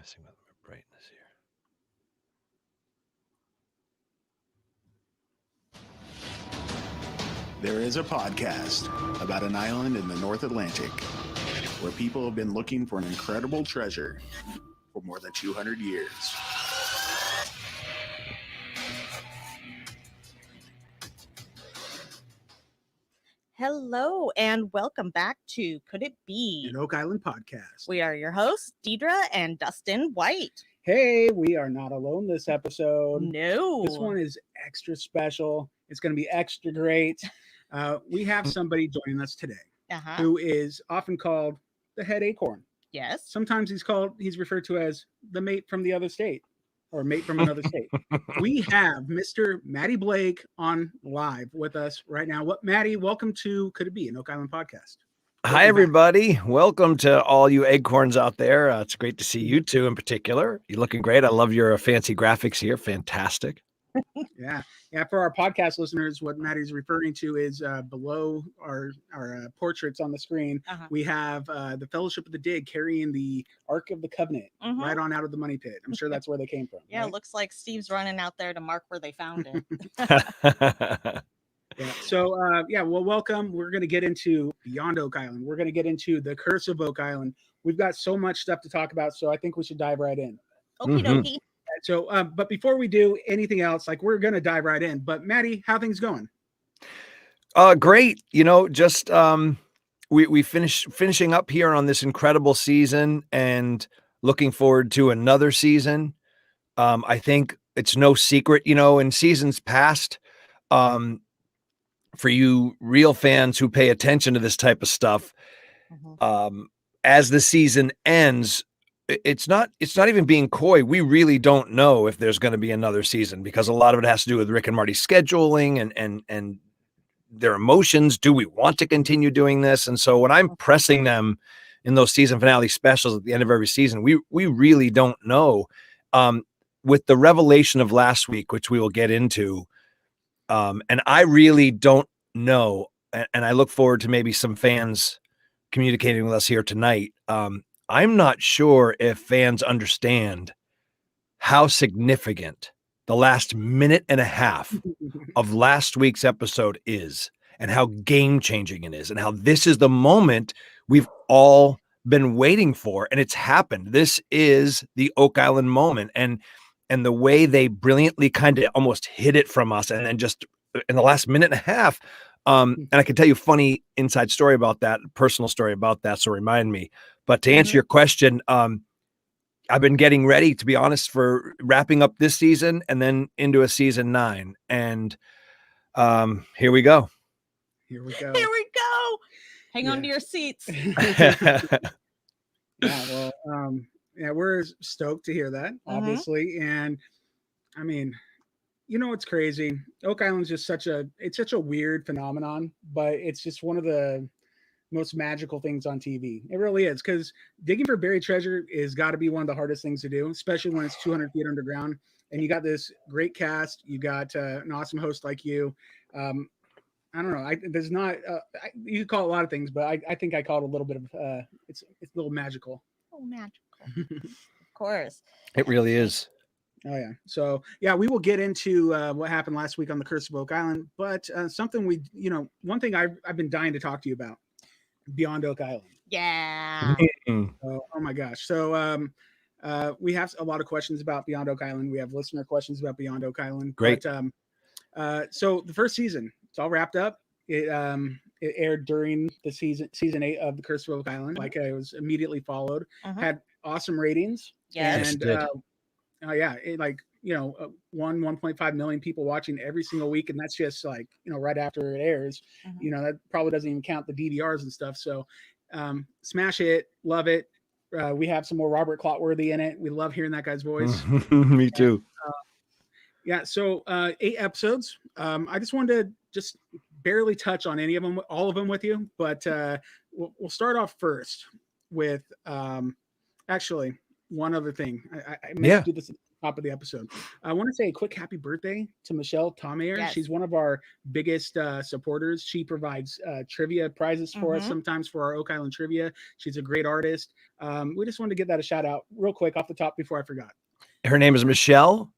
Messing with my brightness here. There is a podcast about an island in the North Atlantic where people have been looking for an incredible treasure for more than 200 years. Hello and welcome back to Could It Be? An Oak Island podcast. We are your hosts, Deidra and Dustin White. Hey, we are not alone this episode. No. This one is extra special. It's going to be extra great. We have somebody joining us today who is often called the head acorn. Yes. Sometimes he's referred to as the mate from the other state or mate from another state. We have Mr. Matty Blake on live with us right now. Matty, welcome to Could It Be? An Oak Island podcast. Hi, everybody. Welcome to all you acorns out there. It's great to see you two in particular. You're looking great. I love your fancy graphics here. Fantastic. Yeah. For our podcast listeners, what Matty's referring to is below our portraits on the screen. We have the Fellowship of the Dig carrying the Ark of the Covenant right on out of the money pit. I'm sure that's where they came from. Yeah, right? It looks like Steve's running out there to mark where they found it. Yeah. So, well, welcome. We're going to get into Beyond Oak Island. We're going to get into the Curse of Oak Island. We've got so much stuff to talk about, so I think we should dive right in. Okie dokie. So, but before we do anything else, we're going to dive right in. But Matty, how things going? Great. Just we finishing up here on this incredible season and looking forward to another season. I think it's no secret, in seasons past, for you real fans who pay attention to this type of stuff, as the season ends, it's not even being coy. We really don't know if there's going to be another season because a lot of it has to do with Rick and Marty scheduling and their emotions. Do we want to continue doing this? And so when I'm pressing them in those season finale specials at the end of every season, we really don't know. With the revelation of last week, which we will get into, and I really don't know, and I look forward to maybe some fans communicating with us here tonight. I'm not sure if fans understand how significant the last minute and a half of last week's episode is and how game-changing it is and how this is the moment we've all been waiting for, and it's happened. This is the Oak Island moment, and the way they brilliantly kind of almost hid it from us, and then just in the last minute and a half, and I can tell you a funny inside story about that, personal story about that, so remind me. But to answer your question, I've been getting ready, to be honest, for wrapping up this season and then into a season 9. And here we go. Here we go. Here we go. Hang on to your seats. We're stoked to hear that, obviously. And I mean, it's crazy. Oak Island's just such a weird phenomenon, but it's just one of the most magical things on TV. It really is, because digging for buried treasure is got to be one of the hardest things to do, especially when it's 200 feet underground. And you got this great cast. You got an awesome host like you. I don't know. There's not. You could call it a lot of things, but I think I call it a little bit of. It's a little magical. Oh, magical. Of course. It really is. Oh, yeah. So, yeah, we will get into what happened last week on the Curse of Oak Island. But something one thing I've been dying to talk to you about, Beyond Oak Island. Yeah. Oh my gosh. So we have a lot of questions about Beyond Oak Island. We have listener questions about Beyond Oak Island. Great. But, so the first season, it's all wrapped up. It aired during the season 8 of the Curse of Oak Island. It was immediately followed. Had awesome ratings. Yes. And it 1.5 million people watching every single week, and that's just right after it airs. That probably doesn't even count the DVRs and stuff. So smash it, love it. We have some more Robert Clotworthy in it. We love hearing that guy's voice. Me too. And, so 8 episodes. I just wanted to just barely touch on all of them with you, but we'll start off first with actually one other thing. I meant to do this top of the episode. I want to say a quick happy birthday to Michelle Tomayer. Yes. She's one of our biggest supporters. She provides trivia prizes for us sometimes for our Oak Island trivia. She's a great artist. We just wanted to get that a shout out real quick off the top before I forgot. Her name is Michelle.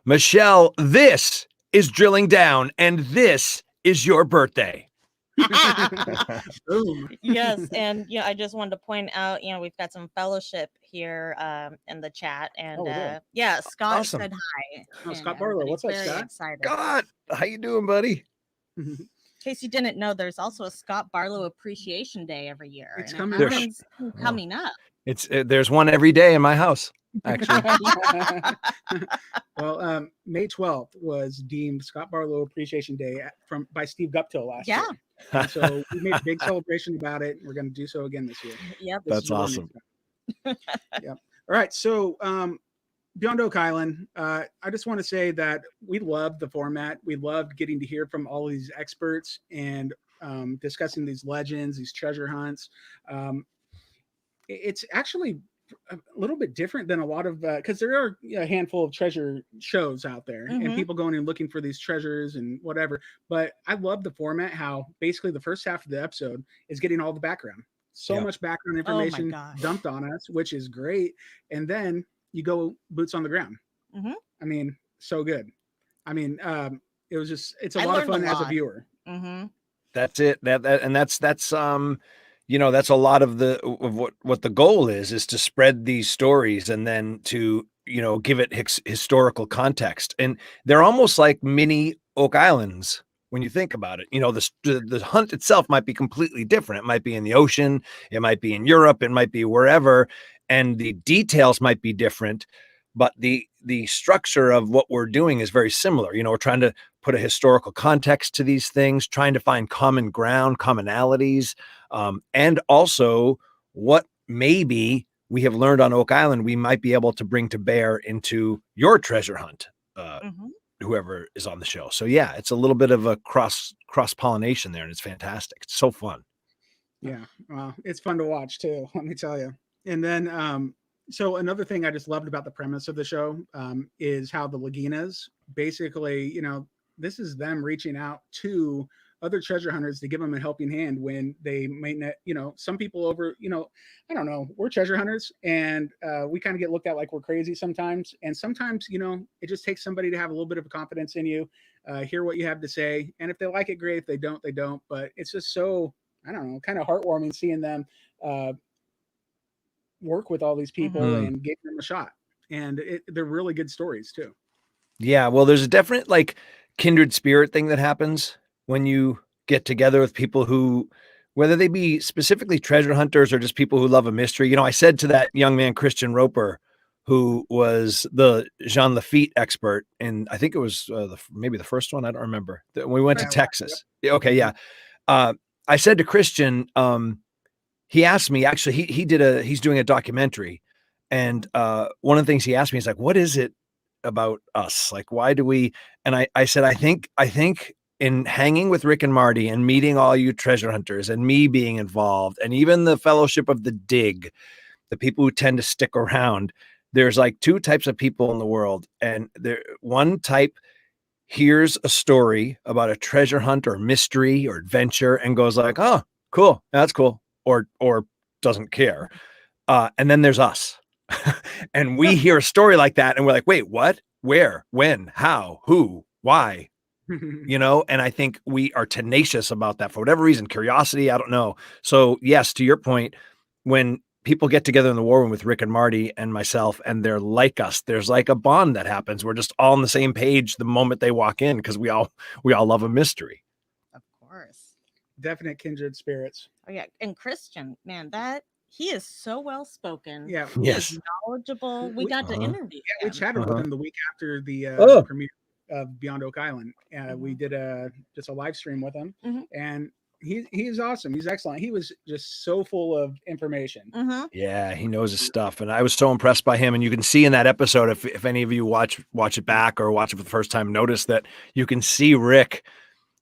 Michelle, this is Drilling Down, and this is your birthday. boom. Yes, and I just wanted to point out, we've got some fellowship here in the chat, and good. Scott Awesome. said hi. Oh, and Scott Barlow. What's up, everybody's very Scott? Excited. God, how you doing, buddy? In case you didn't know, there's also a Scott Barlow Appreciation Day every year. It's and coming it up. happens coming up. It's there's one every day in my house, actually. Well, May 12th was deemed Scott Barlow Appreciation Day by Steve Guptill last year. And so we made a big celebration about it. We're going to do so again this year. Yep. This That's is the one awesome. Yep. All right. So Beyond Oak Island, I just want to say that we loved the format. We loved getting to hear from all of these experts and discussing these legends, these treasure hunts. It's actually a little bit different than a lot of because there are a handful of treasure shows out there and people going and looking for these treasures and whatever. But I love the format, how basically the first half of the episode is getting all the background. So much background information dumped on us, which is great. And then you go boots on the ground. I mean, so good. I mean, it was just, it's a lot of fun as a viewer. That's it. That's that's a lot of what the goal is to spread these stories and then to give it historical context. And they're almost like mini Oak Islands when you think about it. The hunt itself might be completely different. It might be in the ocean, it might be in Europe, it might be wherever, and the details might be different, but the structure of what we're doing is very similar. We're trying to put a historical context to these things, trying to find common ground, commonalities, and also what maybe we have learned on Oak Island we might be able to bring to bear into your treasure hunt, whoever is on the show. So yeah, it's a little bit of a cross pollination there, and it's fantastic. It's so fun. Yeah, well, it's fun to watch too, let me tell you. And then so another thing I just loved about the premise of the show is how the Laginas basically, this is them reaching out to other treasure hunters to give them a helping hand when they might not, some people over, I don't know, we're treasure hunters and we kind of get looked at like we're crazy sometimes. And sometimes, it just takes somebody to have a little bit of confidence in you, hear what you have to say. And if they like it, great. If they don't, they don't. But it's just so, I don't know, kind of heartwarming seeing them work with all these people and giving them a shot. And they're really good stories too. Yeah, well, there's a definite kindred spirit thing that happens when you get together with people who, whether they be specifically treasure hunters or just people who love a mystery. I said to that young man, Christian Roper, who was the Jean Lafitte expert, and I think it was maybe the first one. I don't remember. We went to Texas. Yep. Okay, yeah. I said to Christian, he asked me, actually, he's doing a documentary. And one of the things he asked me is what is it about us? Why do we? And I said, I think in hanging with Rick and Marty and meeting all you treasure hunters and me being involved and even the Fellowship of the Dig, the people who tend to stick around, there's two types of people in the world. And one type hears a story about a treasure hunt or mystery or adventure and goes oh, cool. That's cool. Or doesn't care. And then there's us. And we hear a story like that and we're like, wait, what? Where? When? How? Who? Why? And I think we are tenacious about that for whatever reason, curiosity, I don't know. So yes, to your point, when people get together in the war room with Rick and Marty and myself, and they're like us, there's a bond that happens. We're just all on the same page the moment they walk in, because we all love a mystery. Of course. Definite kindred spirits. Oh yeah. And Christian, man, he is so well spoken. Yeah. He Yes. is knowledgeable. We got to interview we him. chatted with him the week after the premiere of Beyond Oak Island. We did just a live stream with him, and he is awesome. He's excellent. He was just so full of information. Yeah, he knows his stuff, and I was so impressed by him. And you can see in that episode, if any of you watch it back or watch it for the first time, notice that you can see Rick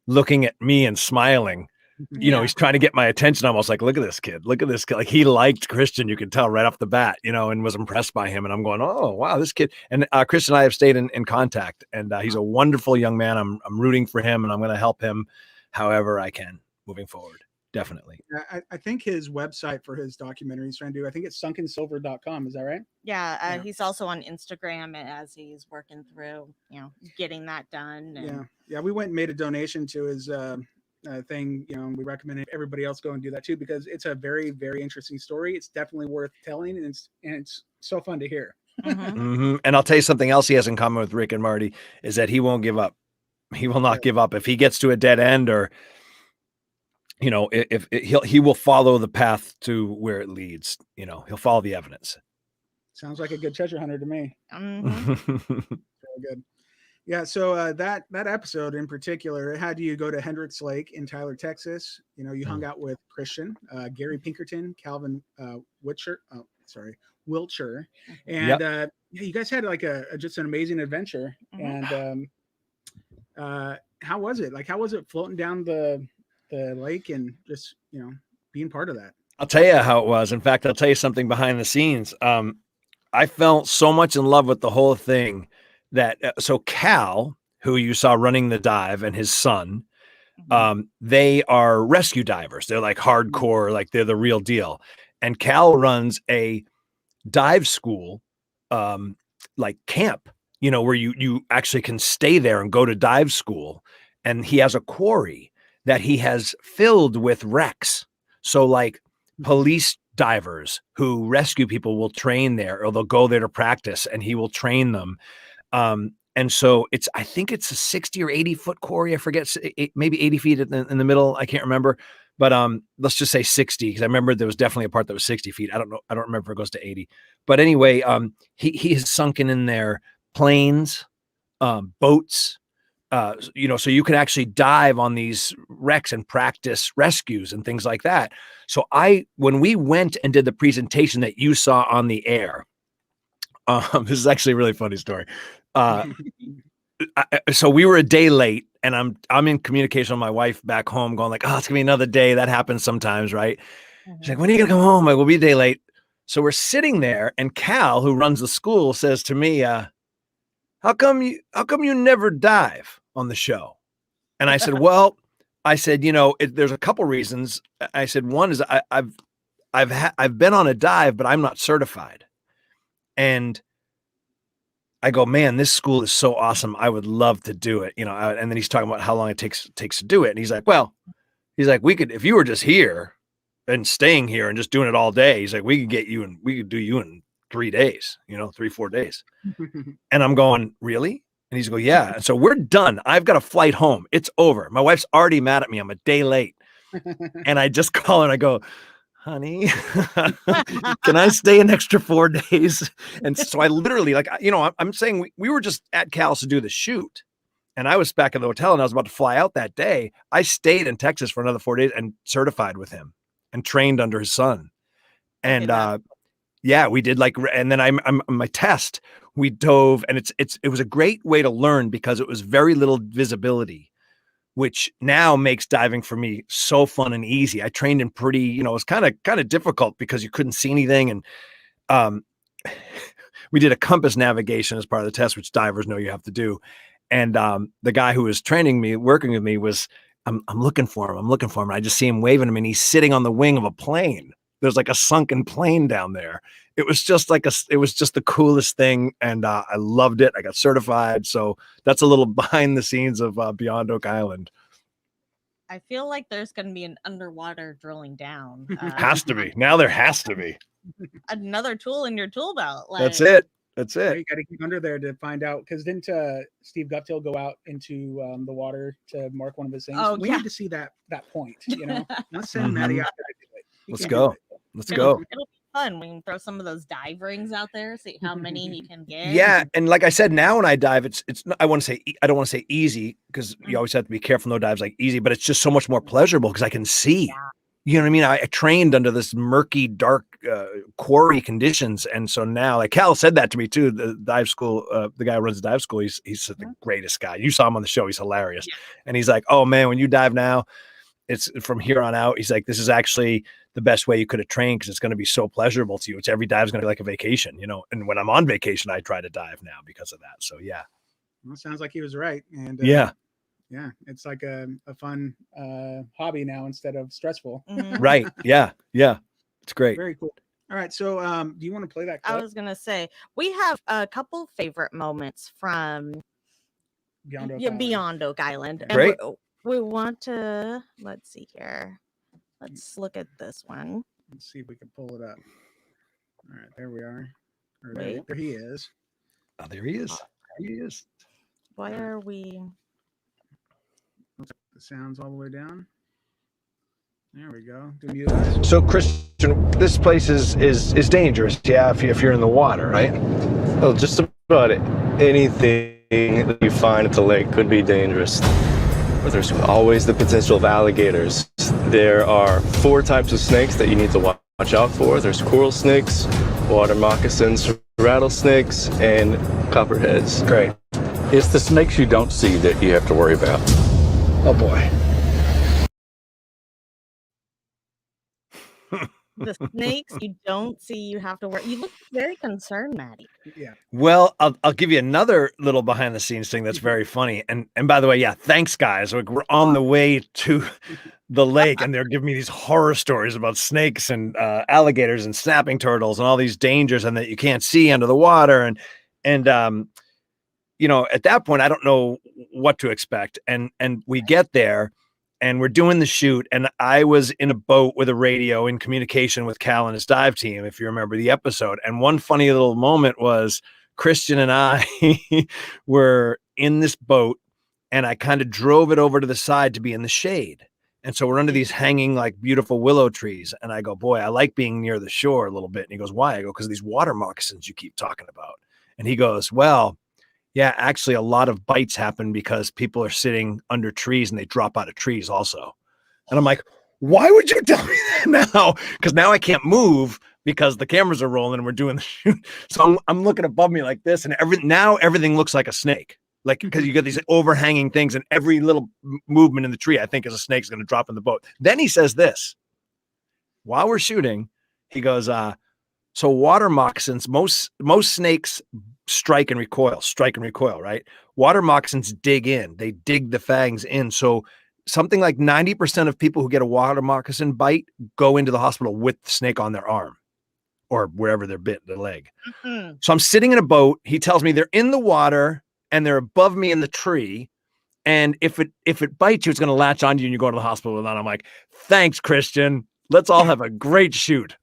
looking at me and smiling you know, he's trying to get my attention. Almost like, look at this kid. Look at this kid. Like he liked Christian. You could tell right off the bat, you know, and was impressed by him. And I'm going, oh, wow, this kid. And Christian and I have stayed in contact, and he's a wonderful young man. I'm rooting for him, and I'm going to help him however I can moving forward. Definitely. I think his website for his documentary he's trying to do, I think it's sunkensilver.com. Is that right? Yeah. He's also on Instagram as he's working through, you know, getting that done. And... Yeah. We went and made a donation to his thing, you know, and we recommend everybody else go and do that too, because it's a very, very interesting story. It's definitely worth telling, and it's so fun to hear. And I'll tell you something else he has in common with Rick and Marty is that he won't give up. He will not give up. If he gets to a dead end, or you know, he will follow the path to where it leads. You know, he'll follow the evidence. Sounds like a good treasure hunter to me. Mm-hmm. Very good. Yeah. So that episode in particular, it had you go to Hendricks Lake in Tyler, Texas. You know, you hung out with Christian, Gary Pinkerton, Calvin Wiltshire, and yeah, you guys had like just an amazing adventure. And how was it? Like, how was it floating down the lake and just, you know, being part of that? I'll tell you how it was. In fact, I'll tell you something behind the scenes. I felt so much in love with the whole thing that so Cal, who you saw running the dive, and his son, they are rescue divers. They're like hardcore, like they're the real deal. And Cal runs a dive school, like camp, you know, where you actually can stay there and go to dive school. And he has a quarry that he has filled with wrecks. So like police divers who rescue people will train there, or they'll go there to practice, and he will train them. And so I think it's a 60 or 80 foot quarry. I forget, maybe 80 feet in the middle. I can't remember, but let's just say 60, because I remember there was definitely a part that was 60 feet. I don't know. I don't remember if it goes to 80, but anyway, he has sunken in there planes, boats, you know, so you can actually dive on these wrecks and practice rescues and things like that. So when we went and did the presentation that you saw on the air, this is actually a really funny story. So we were a day late, and I'm in communication with my wife back home going like, oh, it's gonna be another day. That happens sometimes, right? She's like, when are you gonna come home? Like, we'll be a day late. So we're sitting there, and Cal, who runs the school, says to me, how come you never dive on the show? And I said, well, you know, there's a couple reasons. I said, one is I've been on a dive, but I'm not certified. And I go, man, this school is so awesome. I would love to do it, you know. And then he's talking about how long it takes to do it. And he's like, we could, if you were just here and staying here and just doing it all day, he's like, we could do you in 3 days, you know, 3-4 days. And I'm going, really? And he's going, yeah. And so we're done. I've got a flight home. It's over. My wife's already mad at me. I'm a day late. And I just call her and I go, honey, can I stay an extra 4 days? And so I literally, like, you know, I'm saying we were just at Cal's to do the shoot, and I was back at the hotel, and I was about to fly out that day. I stayed in Texas for another 4 days and certified with him and trained under his son. And yeah, we did and then I'm on my test, we dove, and it was a great way to learn because it was very little visibility, which now makes diving for me so fun and easy. I trained in pretty, you know, it was kind of difficult because you couldn't see anything. And we did a compass navigation as part of the test, which divers know you have to do. And the guy who was training me, working with me, I'm looking for him. And I just see him waving him, and he's sitting on the wing of a plane. There's like a sunken plane down there. It was just the coolest thing. And I loved it. I got certified. So that's a little behind the scenes of Beyond Oak Island. I feel like there's going to be an underwater drilling down. Has to be. Now there has to be. Another tool in your tool belt. That's it. You got to keep under there to find out. Because didn't Steve Guptill go out into the water to mark one of his things? Oh, we need to see that point, you know? Not sending Matty out there to do it. Let's go. It'll be fun. We can throw some of those dive rings out there, see how many he can get. Yeah, and like I said, now when I dive, it's not, I don't want to say easy, because you always have to be careful. No dives like easy, but it's just so much more pleasurable because I can see. Yeah. You know what I mean? I trained under this murky, dark quarry conditions, and so now, like Cal said that to me too. The dive school, the guy who runs the dive school, he's the greatest guy. You saw him on the show; he's hilarious, and he's like, "Oh man, when you dive now, it's from here on out. He's like, this is actually the best way you could have trained because it's going to be so pleasurable to you. It's every dive is going to be like a vacation, you know. And when I'm on vacation, I try to dive now because of that. So yeah. Well, sounds like he was right. And yeah, it's like a fun hobby now instead of stressful. right. Yeah, it's great. Very cool. All right, so do you want to play that clip? I was gonna say we have a couple favorite moments from Beyond Oak Island. And Great. we want to, let's see here. Let's look at this one. Let's see if we can pull it up. All right, there we are. Wait. There he is. Oh, there he is. There he is. Why are we? The sound's all the way down. There we go. Do you guys? So Christian, this place is dangerous. Yeah, if you're in the water, right? Well, just about anything that you find at the lake could be dangerous. But there's always the potential of alligators. There are 4 types of snakes that you need to watch out for. There's coral snakes, water moccasins, rattlesnakes, and copperheads. Great. It's the snakes you don't see that you have to worry about. Oh boy. The snakes you don't see, you have to work. You look very concerned, Matty. Yeah. Well, I'll give you another little behind the scenes thing that's very funny. And by the way, yeah, thanks guys. We're on the way to the lake and they're giving me these horror stories about snakes and alligators and snapping turtles and all these dangers and that you can't see under the water. And you know, at that point, I don't know what to expect. And we get there and we're doing the shoot. And I was in a boat with a radio in communication with Cal and his dive team, if you remember the episode. And one funny little moment was Christian and I were in this boat and I kind of drove it over to the side to be in the shade. And so we're under these hanging like beautiful willow trees. And I go, boy, I like being near the shore a little bit. And he goes, why? I go, because these water moccasins you keep talking about. And he goes, well, yeah, actually a lot of bites happen because people are sitting under trees and they drop out of trees also. And I'm like, why would you tell me that now? Because now I can't move because the cameras are rolling and we're doing the shoot. So I'm looking above me like this and everything looks like a snake. Like, because you get these overhanging things and every little movement in the tree, I think is a snake's going to drop in the boat. Then he says this, while we're shooting, he goes, so water moccasins, most snakes strike and recoil, right? Water moccasins dig in, they dig the fangs in. So something like 90% of people who get a water moccasin bite go into the hospital with the snake on their arm or wherever they're bit, their leg. Mm-hmm. So I'm sitting in a boat. He tells me they're in the water and they're above me in the tree. And if it bites you, it's going to latch onto you and you go to the hospital with that. I'm like, thanks, Christian. Let's all have a great shoot.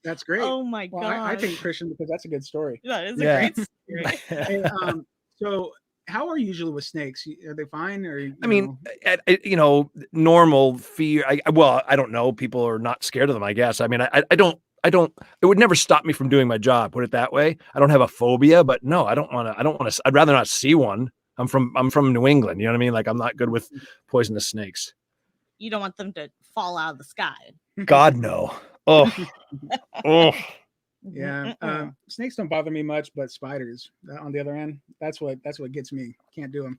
That's great. Oh my god! I think Christian, because that's a good story. That is a great story. Hey, so how are you usually with snakes? Are they fine? Or I mean, normal fear. I don't know. People are not scared of them, I guess. I mean, I don't. It would never stop me from doing my job. Put it that way. I don't have a phobia, but no, I don't want to. I'd rather not see one. I'm from New England. You know what I mean? Like I'm not good with poisonous snakes. You don't want them to fall out of the sky. God, no. Oh. Yeah. Snakes don't bother me much, but spiders on the other end, that's what gets me. Can't do them.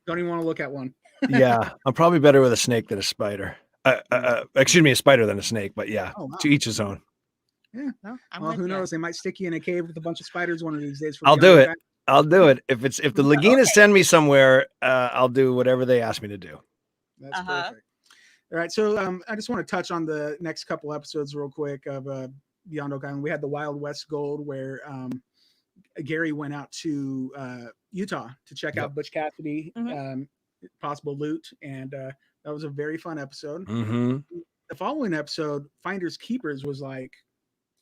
Don't even want to look at one. Yeah. I'm probably better with a snake than a spider. Excuse me, a spider than a snake, but yeah, to each his own. Yeah. Well, who knows? They might stick you in a cave with a bunch of spiders one of these days. I'll do it. I'll do it. If the Laginas send me somewhere, I'll do whatever they ask me to do. That's perfect. All right, so I just want to touch on the next couple episodes real quick of Beyond Oak Island. We had the Wild West Gold where Gary went out to Utah to check out Butch Cassidy, possible loot, and that was a very fun episode. Mm-hmm. The following episode, Finders Keepers, was like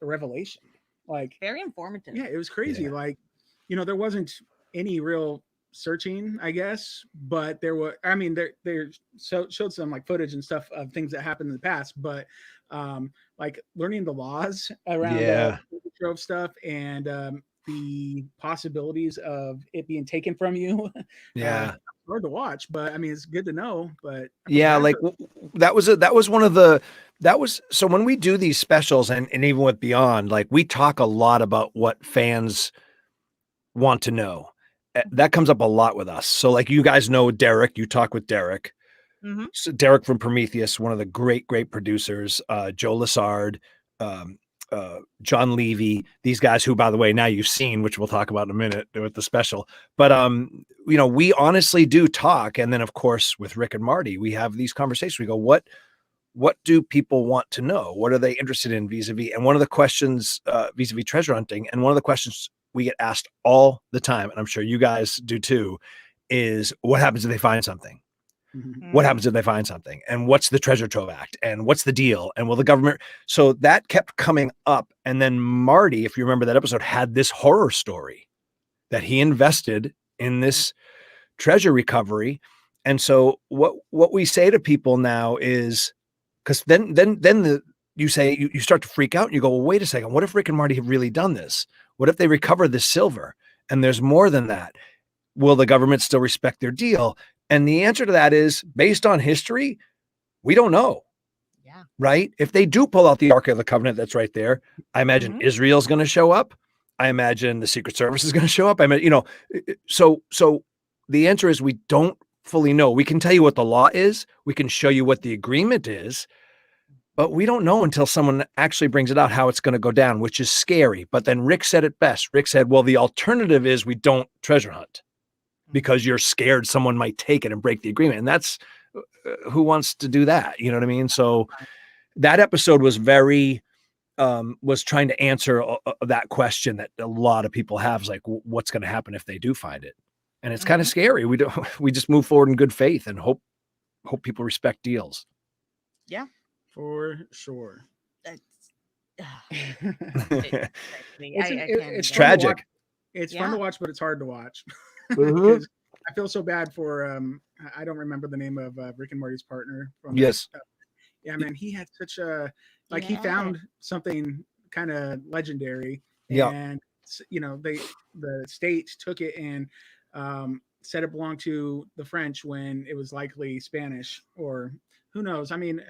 a revelation. Like very informative. Yeah, it was crazy. Yeah. Like, there wasn't any real searching, I guess, but there were, I mean, there showed some like footage and stuff of things that happened in the past, but like learning the laws around trove stuff and the possibilities of it being taken from you. Hard to watch, but I mean, it's good to know. But like so when we do these specials and even with Beyond, like we talk a lot about what fans want to know. that comes up a lot with us. So like you guys know Derek, you talk with Derek. So Derek from Prometheus, one of the great producers, Joe Lassard, John Levy, these guys who, by the way, now you've seen, which we'll talk about in a minute with the special. But, we honestly do talk. And then, of course, with Rick and Marty, we have these conversations. We go, what do people want to know? What are they interested in vis-a-vis? And one of the questions vis-a-vis treasure hunting, and one of the questions we get asked all the time, and I'm sure you guys do too, is what happens if they find something? What happens if they find something? And what's the Treasure Trove Act? And what's the deal? And will the government? So that kept coming up. And then Marty, if you remember that episode, had this horror story that he invested in this treasure recovery. And so what we say to people now is, because then you start to freak out and you go, well, wait a second. What if Rick and Marty have really done this? What if they recover this silver? And there's more than that. Will the government still respect their deal? And the answer to that is, based on history, we don't know. Yeah. Right? If they do pull out the Ark of the Covenant that's right there, I imagine Israel's going to show up. I imagine the Secret Service is going to show up. I mean, so the answer is we don't fully know. We can tell you what the law is. We can show you what the agreement is, but we don't know until someone actually brings it out how it's going to go down, which is scary. But then Rick said it best. Rick said, well, the alternative is we don't treasure hunt, because you're scared someone might take it and break the agreement. And that's who wants to do that? You know what I mean? So that episode was was trying to answer that question that a lot of people have, is like, what's going to happen if they do find it? And it's kind of scary. We just move forward in good faith and hope people respect deals. Yeah, For sure. It's tragic. It's fun to watch, but it's hard to watch. Mm-hmm. I feel so bad for I don't remember the name of Rick and Marty's partner. Yes. Yeah, man, he had such a he found something kind of legendary. Yeah. And the state took it and said it belonged to the French when it was likely Spanish, or who knows. I mean,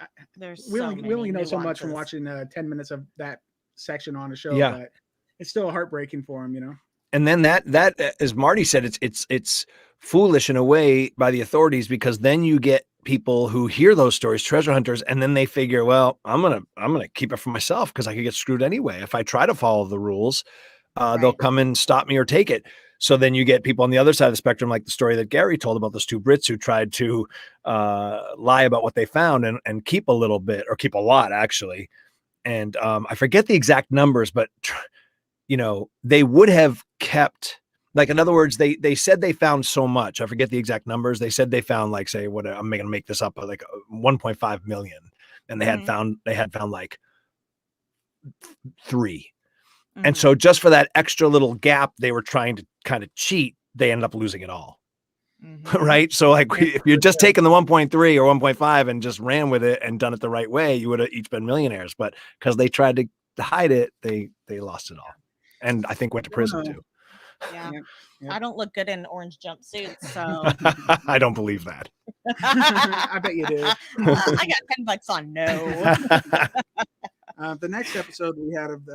we only know so much from watching 10 minutes of that section on a show. Yeah. But it's still heartbreaking for him, And then that, as Marty said, it's foolish in a way by the authorities, because then you get people who hear those stories, treasure hunters, and then they figure, well, I'm gonna keep it for myself because I could get screwed anyway. If I try to follow the rules, they'll come and stop me or take it. So then you get people on the other side of the spectrum, like the story that Gary told about those two Brits who tried to lie about what they found and keep a little bit, or keep a lot actually. And I forget the exact numbers, but they would have kept, like, in other words, they said they found so much. I forget the exact numbers. They said they found, like, say, what I'm going to make this up, like 1.5 million. And they had found like 3. And so just for that extra little gap, they were trying to kind of cheat. They ended up losing it all. Right. So like, if you're just taking the 1.3 or 1.5 and just ran with it and done it the right way, you would have each been millionaires. But because they tried to hide it, they lost it all. And I think went to prison too. Yeah. I don't look good in orange jumpsuits, so I don't believe that. I bet you do. I got $10 on no. The next episode we had of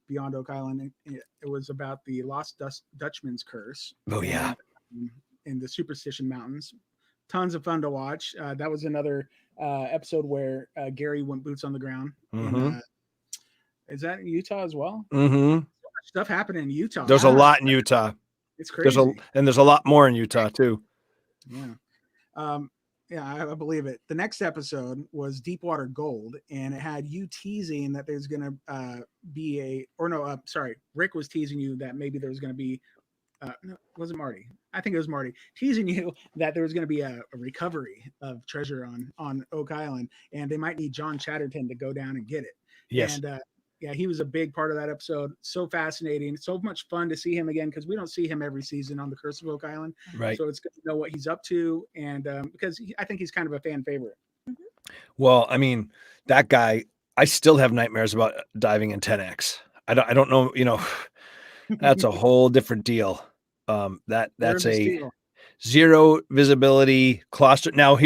Beyond Oak Island, it was about the Lost Dutchman's curse. Oh yeah. In the Superstition Mountains. Tons of fun to watch. That was another episode where Gary went boots on the ground. Is that in Utah as well? Mm-hmm. Stuff happening in Utah. There's a lot in Utah. It's crazy. There's a lot more in Utah too. Yeah. I believe it. The next episode was Deepwater Gold, and it had you teasing that there's going to Rick was teasing you that maybe there was going to be, no, was it Marty? I think it was Marty teasing you that there was going to be a recovery of treasure on Oak Island, and they might need John Chatterton to go down and get it. Yes. And he was a big part of that episode. So fascinating. So much fun to see him again, because we don't see him every season on the Curse of Oak Island. Right. So it's good to know what he's up to. And because I think he's kind of a fan favorite. Well, I mean, that guy, I still have nightmares about diving in 10X. I don't know, that's a whole different deal. That's a zero visibility cluster. Now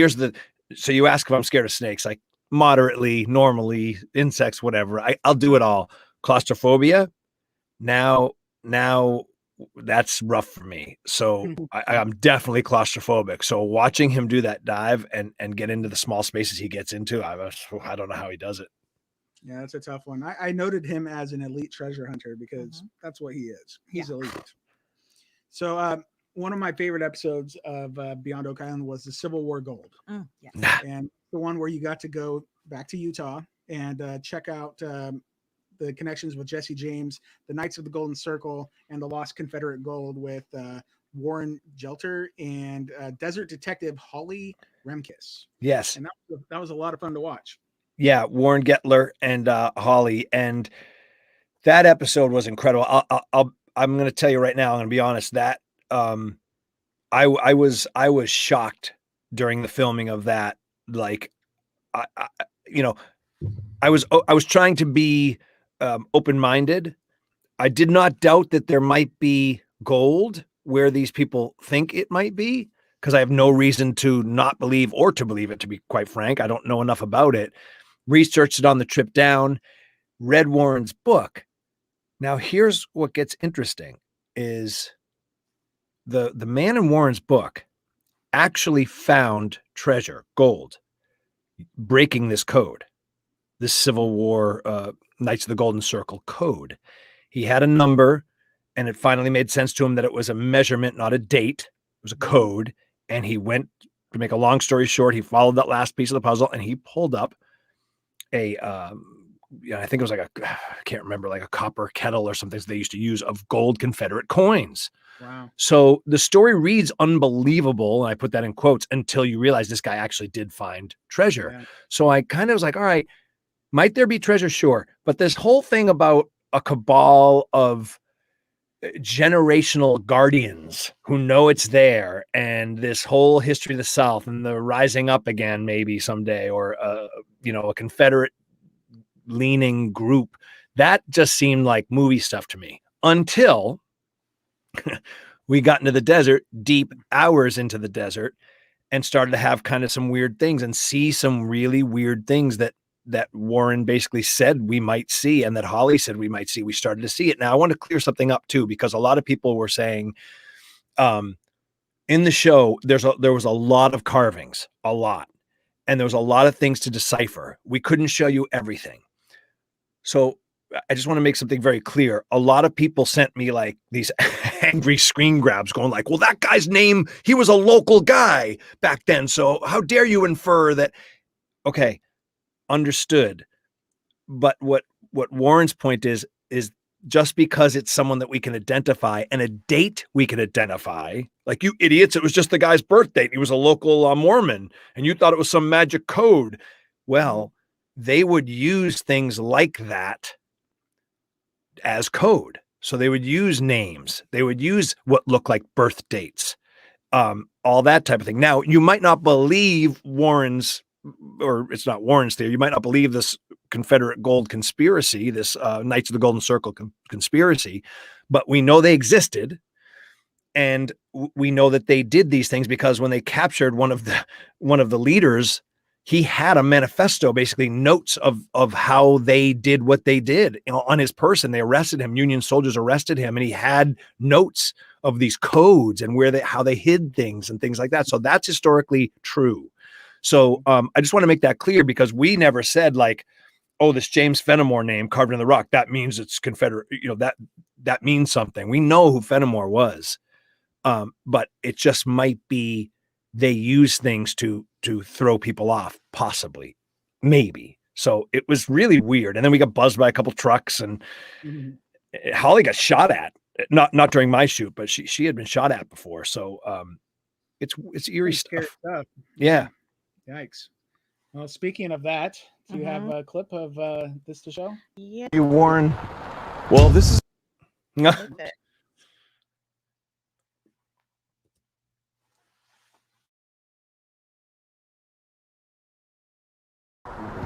so you ask if I'm scared of snakes, like moderately, normally, insects, whatever. I'll do it all. Claustrophobia. Now that's rough for me. So I'm definitely claustrophobic. So watching him do that dive and get into the small spaces he gets into, I don't know how he does it. Yeah, that's a tough one. I noted him as an elite treasure hunter because that's what he is. He's elite. So one of my favorite episodes of Beyond Oak Island was the Civil War Gold. Yes. And the one where you got to go back to Utah and check out the connections with Jesse James, the Knights of the Golden Circle, and the Lost Confederate Gold with Warren Gelter and Desert Detective Holly Remkis. Yes. And that was a lot of fun to watch. Yeah, Warren Getler and Holly, and that episode was incredible. I'm going to tell you right now. I'm going to be honest that I was shocked during the filming of that. Like, I was trying to be open-minded. I did not doubt that there might be gold where these people think it might be, because I have no reason to not believe or to believe it, to be quite frank. I don't know enough about it. Researched it on the trip down, read Warren's book. Now, here's what gets interesting is the man in Warren's book actually found treasure, gold, breaking this code, this Civil War Knights of the Golden Circle code. He had a number, and it finally made sense to him that it was a measurement, not a date. It was a code, and he went, to make a long story short, he followed that last piece of the puzzle, and he pulled up I think it was I can't remember, like a copper kettle or something they used to use of gold Confederate coins. Wow. So the story reads unbelievable, and I put that in quotes, until you realize this guy actually did find treasure. Yeah. So I kind of was like, all right, might there be treasure? Sure. But this whole thing about a cabal of generational guardians who know it's there, and this whole history of the South and the rising up again, maybe someday, or a Confederate leaning group, that just seemed like movie stuff to me until we got into the desert, deep hours into the desert, and started to have kind of some weird things and see some really weird things that Warren basically said we might see, and that Holly said we might see. We started to see it. Now I want to clear something up too, because a lot of people were saying in the show there was a lot of carvings, a lot, and there was a lot of things to decipher. We couldn't show you everything. So I just want to make something very clear. A lot of people sent me like these angry screen grabs going like, well, that guy's name, he was a local guy back then, so how dare you infer that? Okay, understood. But what Warren's point is just because it's someone that we can identify and a date we can identify, like, you idiots, it was just the guy's birth date. He was a local Mormon, and you thought it was some magic code. Well, they would use things like that as code. So they would use names. They would use what looked like birth dates, all that type of thing. Now, you might not believe Warren's, or it's not Warren's theory, you might not believe this Confederate gold conspiracy, this Knights of the Golden Circle conspiracy, but we know they existed, and we know that they did these things because when they captured one of the leaders, he had a manifesto, basically notes of how they did what they did, on his person. They arrested him. Union soldiers arrested him, and he had notes of these codes and how they hid things and things like that. So that's historically true. So I just want to make that clear, because we never said like, oh, this James Fenimore name carved in the rock, that means it's Confederate, that means something. We know who Fenimore was. But it just might be they use things to throw people off, possibly, maybe. So it was really weird. And then we got buzzed by a couple trucks, and Holly got shot at, not during my shoot, but she had been shot at before. So it's eerie stuff. Yeah. Yikes. Well, speaking of that, do you have a clip of this to show? Yeah. You, Warren. Well, this is Okay.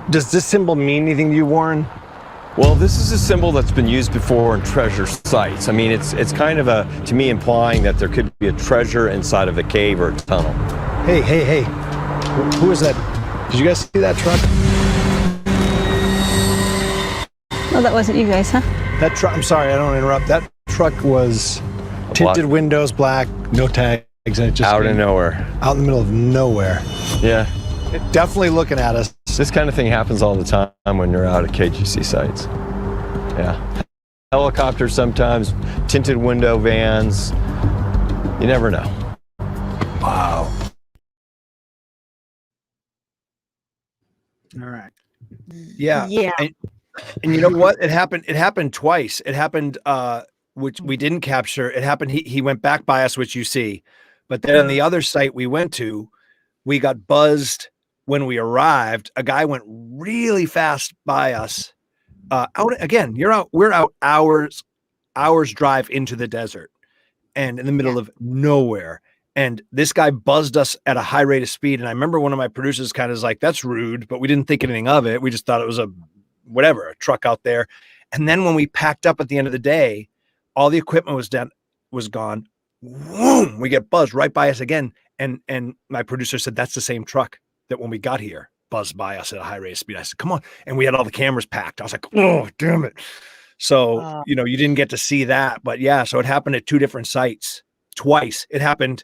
Does this symbol mean anything to you, Warren? Well, this is a symbol that's been used before in treasure sites. I mean, it's kind of to me, implying that there could be a treasure inside of a cave or a tunnel. Hey. Who is that? Did you guys see that truck? Oh, that wasn't you guys, huh? That truck, I'm sorry, I don't interrupt. That truck was Tinted windows, black, no tags, and it just out of nowhere. out in the middle of nowhere. Yeah. Definitely looking at us. This kind of thing happens all the time when you're out at KGC sites. Yeah. Helicopters sometimes, tinted window vans. You never know. Wow. All right. Yeah. Yeah. And you know what? It happened twice. It happened which we didn't capture. It happened he went back by us, which you see. But then on the other site we went to, we got buzzed when we arrived. A guy went really fast by us. Out again, we're out hours drive into the desert and in the middle of nowhere. And this guy buzzed us at a high rate of speed. And I remember one of my producers kind of was like, that's rude, but we didn't think anything of it. We just thought it was a truck out there. And then when we packed up at the end of the day, all the equipment was gone. Boom, we get buzzed right by us again. And my producer said, that's the same truck that when we got here buzzed by us at a high rate of speed. I said, come on. And we had all the cameras packed. I was like, oh, damn it. So, you didn't get to see that, but yeah. So it happened at two different sites twice. It happened.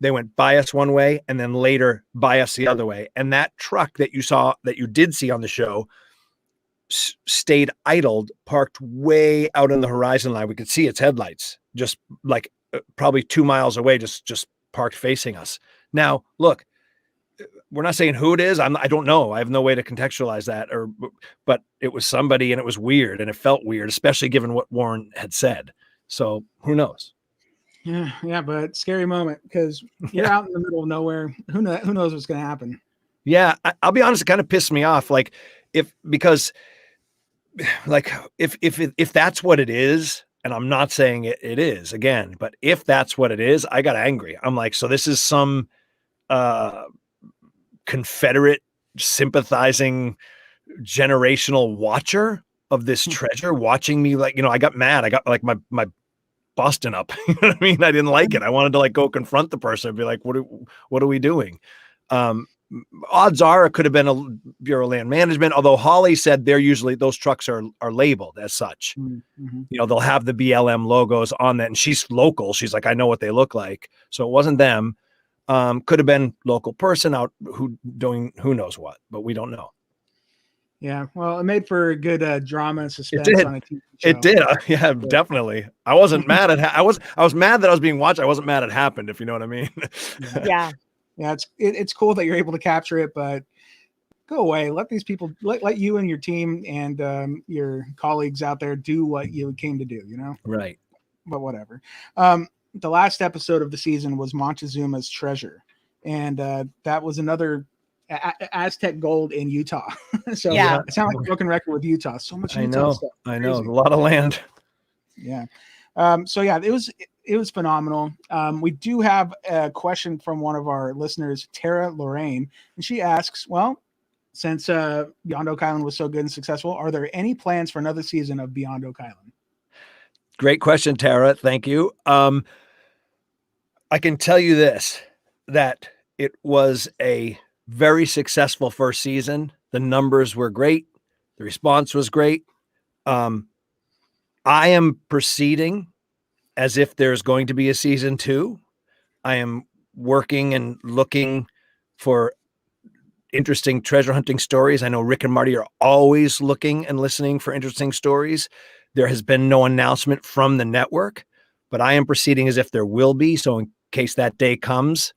They went by us one way and then later by us the other way. And that truck that you did see on the show stayed idled, parked way out in the horizon line. We could see its headlights just like probably 2 miles away, just parked facing us. Now, look, we're not saying who it is. I don't know. I have no way to contextualize that but it was somebody and it was weird and it felt weird, especially given what Warren had said. So who knows? Yeah, but scary moment because you're out in the middle of nowhere. Who knows what's going to happen? Yeah, I'll be honest. It kind of pissed me off. If that's what it is, and I'm not saying it is again, but if that's what it is, I got angry. I'm like, so this is some Confederate sympathizing generational watcher of this treasure watching me. I got mad. I got like my busting up. You know what I mean? I didn't like it. I wanted to go confront the person and be like, what are we doing? Odds are it could have been a Bureau of Land Management, although Holly said those trucks are labeled as such. Mm-hmm. They'll have the BLM logos on that, and she's local. She's like, I know what they look like. So it wasn't them. Could have been local person out who knows what, but we don't know. Yeah, well, it made for good drama and suspense on a TV show. It did. Yeah, definitely. I wasn't mad at I was mad that I was being watched. I wasn't mad it happened, if you know what I mean. Yeah. Yeah, it's cool that you're able to capture it, but go away. Let these people, let you and your team and your colleagues out there do what you came to do, Right. But whatever. The last episode of the season was Montezuma's Treasure, and that was another Aztec gold in Utah. So Yeah. it sounds like a broken record with Utah. So much Utah I know. stuff. I know. Crazy. A lot of land. Yeah. So yeah, it was phenomenal. We do have a question from one of our listeners, Tara Lorraine, and she asks, well, since Beyond Oak Island was so good and successful, are there any plans for another season of Beyond Oak Island? Great question, Tara. Thank you. I can tell you this, that it was a very successful first season. The numbers were great. The response was great. I am proceeding as if there's going to be a season 2. I am working and looking for interesting treasure hunting stories. I know Rick and Marty are always looking and listening for interesting stories. There has been no announcement from the network, but I am proceeding as if there will be. So in case that day comes,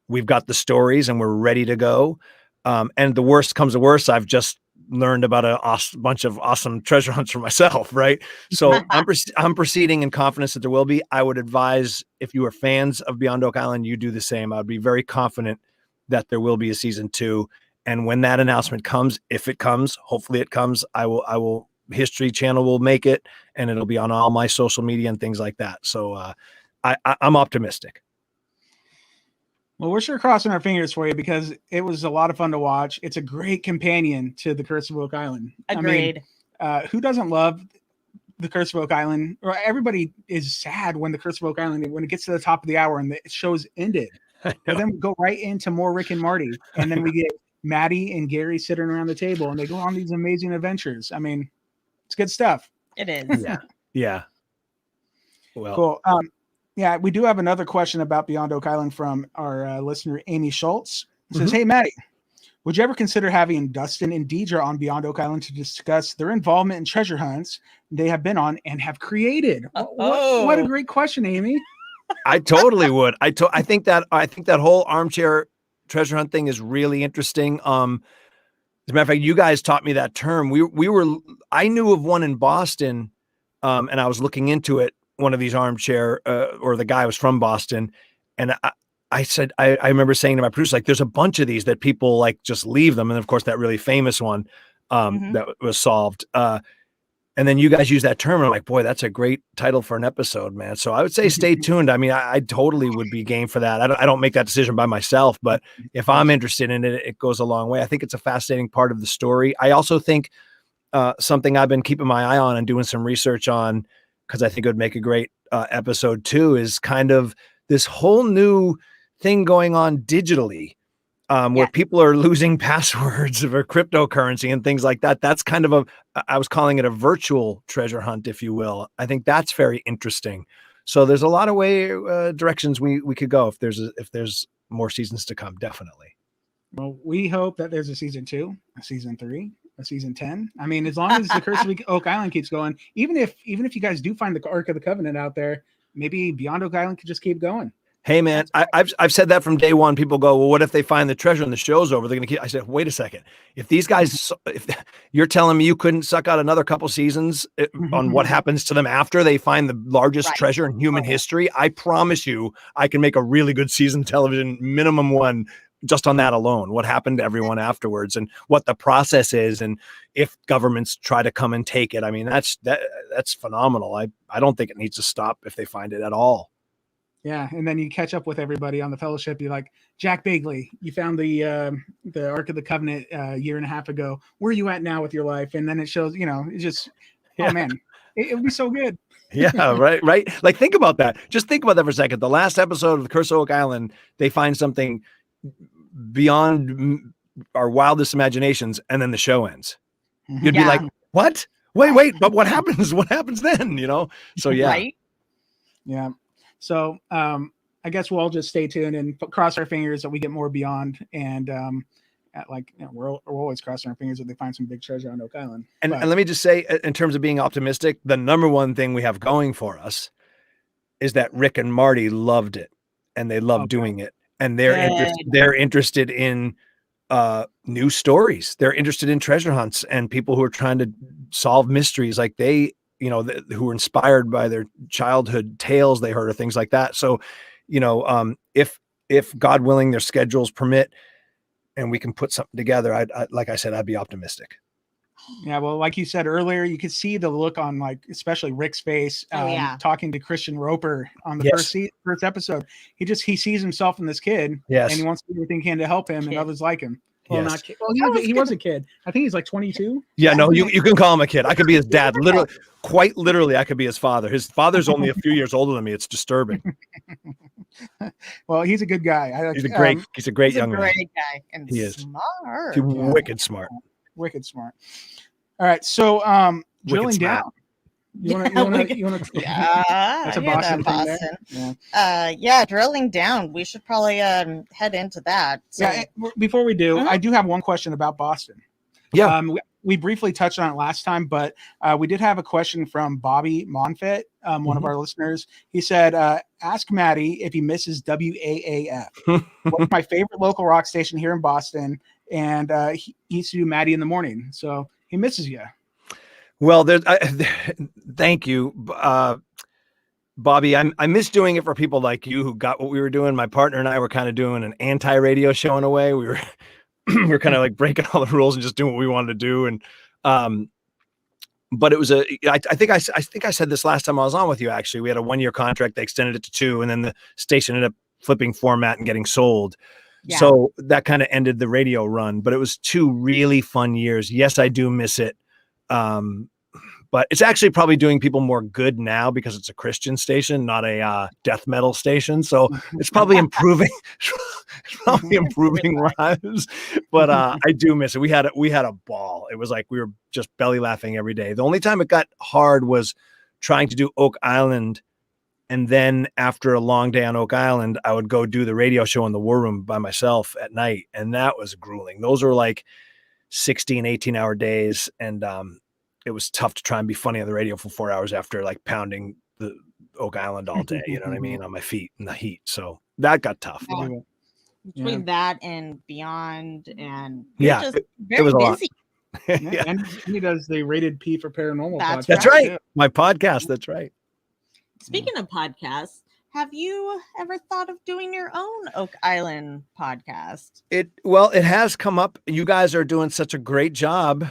we've got the stories and we're ready to go. And the worst comes to worst, I've just learned about a bunch of awesome treasure hunts for myself, right? So I'm proceeding in confidence that there will be. I would advise, if you are fans of Beyond Oak Island, you do the same. I would be very confident that there will be a season 2. And when that announcement comes, if it comes, hopefully it comes, I will History Channel will make it, and it'll be on all my social media and things like that. So I'm optimistic. Well, we're sure crossing our fingers for you because it was a lot of fun to watch. It's a great companion to The Curse of Oak Island. Agreed. I mean, who doesn't love The Curse of Oak Island? Or everybody is sad when The Curse of Oak Island, when it gets to the top of the hour and the show's ended. But then we go right into more Rick and Marty. And then we get Matty and Gary sitting around the table and they go on these amazing adventures. I mean, it's good stuff. It is. Yeah. Well, cool. Yeah, we do have another question about Beyond Oak Island from our listener, Amy Schultz. It says, Hey, Matty, would you ever consider having Dustin and Deidra on Beyond Oak Island to discuss their involvement in treasure hunts they have been on and have created? What a great question, Amy. I totally would. I think that whole armchair treasure hunt thing is really interesting. As a matter of fact, you guys taught me that term. I knew of one in Boston, and I was looking into it. One of these armchair, or the guy was from Boston, and I said, I remember saying to my producer, like, there's a bunch of these that people like just leave them, and of course that really famous one that was solved. And then you guys use that term, and I'm like, boy, that's a great title for an episode, man. So I would say stay tuned. I mean, I totally would be game for that. I don't make that decision by myself, but if I'm interested in it, it goes a long way. I think it's a fascinating part of the story. I also think something I've been keeping my eye on and doing some research on, because I think it would make a great episode too, is kind of this whole new thing going on digitally. Where people are losing passwords of cryptocurrency and things like that. That's kind of I was calling it a virtual treasure hunt, if you will. I think that's very interesting. So there's a lot of directions we could go if there's more seasons to come. Definitely. Well, we hope that there's a season 2, a season 3, a season 10. I mean, as long as the Curse of Oak Island keeps going, even if you guys do find the Ark of the Covenant out there, maybe Beyond Oak Island could just keep going. Hey man, I've said that from day one. People go, well, what if they find the treasure and the show's over? They're going to keep. I said, wait a second. If these guys, if you're telling me you couldn't suck out another couple seasons on what happens to them after they find the largest treasure in human history, I promise you, I can make a really good season television, minimum one, just on that alone. What happened to everyone afterwards, and what the process is, and if governments try to come and take it. I mean, that's phenomenal. I don't think it needs to stop if they find it at all. Yeah, and then you catch up with everybody on the Fellowship. You're like, Jack Bagley, you found the Ark of the Covenant a year and a half ago. Where are you at now with your life? And then it shows, it's just, oh man, it would be so good. Yeah, right. Like, think about that. Just think about that for a second. The last episode of the Curse of Oak Island, they find something beyond our wildest imaginations, and then the show ends. You'd be like, what? Wait, but what happens? What happens then? So yeah. Right? Yeah. So I guess we'll all just stay tuned and cross our fingers that we get more Beyond. And we're always crossing our fingers that they find some big treasure on Oak Island. And let me just say, in terms of being optimistic, the number one thing we have going for us is that Rick and Marty loved it, and they love doing it, and they're interested in new stories. They're interested in treasure hunts and people who are trying to solve mysteries, like they. Who were inspired by their childhood tales they heard, or things like that. So, if God willing, their schedules permit, and we can put something together, like I said, I'd be optimistic. Yeah, well, like you said earlier, you could see the look on, like, especially Rick's face, talking to Christian Roper on the first episode. He sees himself in this kid, and he wants to do everything he can to help him and others like him. Well, not kid. Well, he was a kid. I think he's like 22. Yeah, no, you can call him a kid. I could be his dad. Quite literally, I could be his father. His father's only a few years older than me. It's disturbing. Well, he's a good guy. He's a great young man. Great guy, and he is smart. He's wicked smart. Wicked smart. All right, so drilling down. You want to? Yeah, that's a Boston thing there. Yeah, drilling down. We should probably head into that. So. Yeah. Before we do, I do have one question about Boston. Yeah. We briefly touched on it last time, but we did have a question from Bobby Monfett, one of our listeners. He said, ask Matty if he misses WAAF. What's my favorite local rock station here in Boston? And he used to do Matty in the morning. So he misses you. Well, thank you, Bobby. I miss doing it for people like you who got what we were doing. My partner and I were kind of doing an anti-radio show in a way. We were we were kind of like breaking all the rules and just doing what we wanted to do. And but it was I think I said this last time I was on with you. Actually, we had a 1-year contract. They extended it to 2, and then the station ended up flipping format and getting sold. Yeah. So that kind of ended the radio run. But it was 2 really fun years. Yes, I do miss it. But it's actually probably doing people more good now because it's a Christian station, not a death metal station. So it's probably improving, lives. But I do miss it. We had a ball. It was like we were just belly laughing every day. The only time it got hard was trying to do Oak Island And then after a long day on Oak Island, I would go do the radio show in the war room by myself at night. And that was grueling. Those were like 16, 18-hour days. And it was tough to try and be funny on the radio for 4 hours after like pounding the Oak Island all day, you know what I mean, on my feet in the heat. So that got tough. Yeah. Between that and Beyond, and Yeah, just it very was a lot. busy. Yeah. And he does the Rated P for Paranormal podcast. That's right. My podcast. That's right. Speaking of podcasts, have you ever thought of doing your own Oak Island podcast? It has come up. You guys are doing such a great job.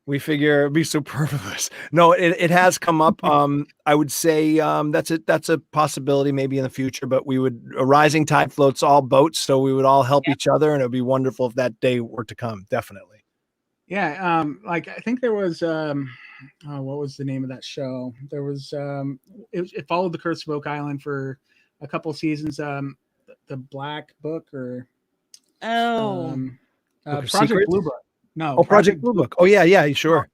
We figure it'd be superfluous. No, it has come up. I would say that's a possibility maybe in the future, but a rising tide floats all boats, so we would all help each other, and it'd be wonderful if that day were to come. Definitely. Yeah. Like I think there was what was the name of that show? There was it followed the Curse of Oak Island for a couple seasons. The Black Book or Project Blue Book. No, Project Blue Book. Oh yeah, sure.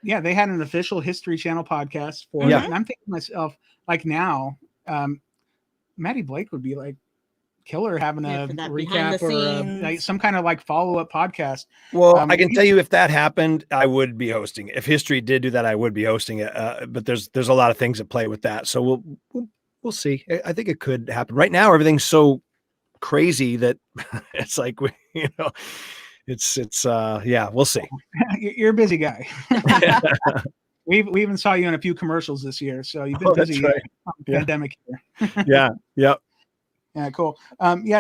Yeah, they had an official History Channel podcast for it. And I'm thinking to myself, like now, Matty Blake would be like killer having a recap or like some kind of like follow-up podcast. Well, I can tell you if that happened, I would be hosting it. If History did do that, I would be hosting it. But there's a lot of things at play with that. So we'll see. I think it could happen. Right now, everything's so crazy that it's like, we'll see. You're a busy guy. We even saw you in a few commercials this year, so you've been busy. Right. Pandemic here. Yep. Yeah, cool.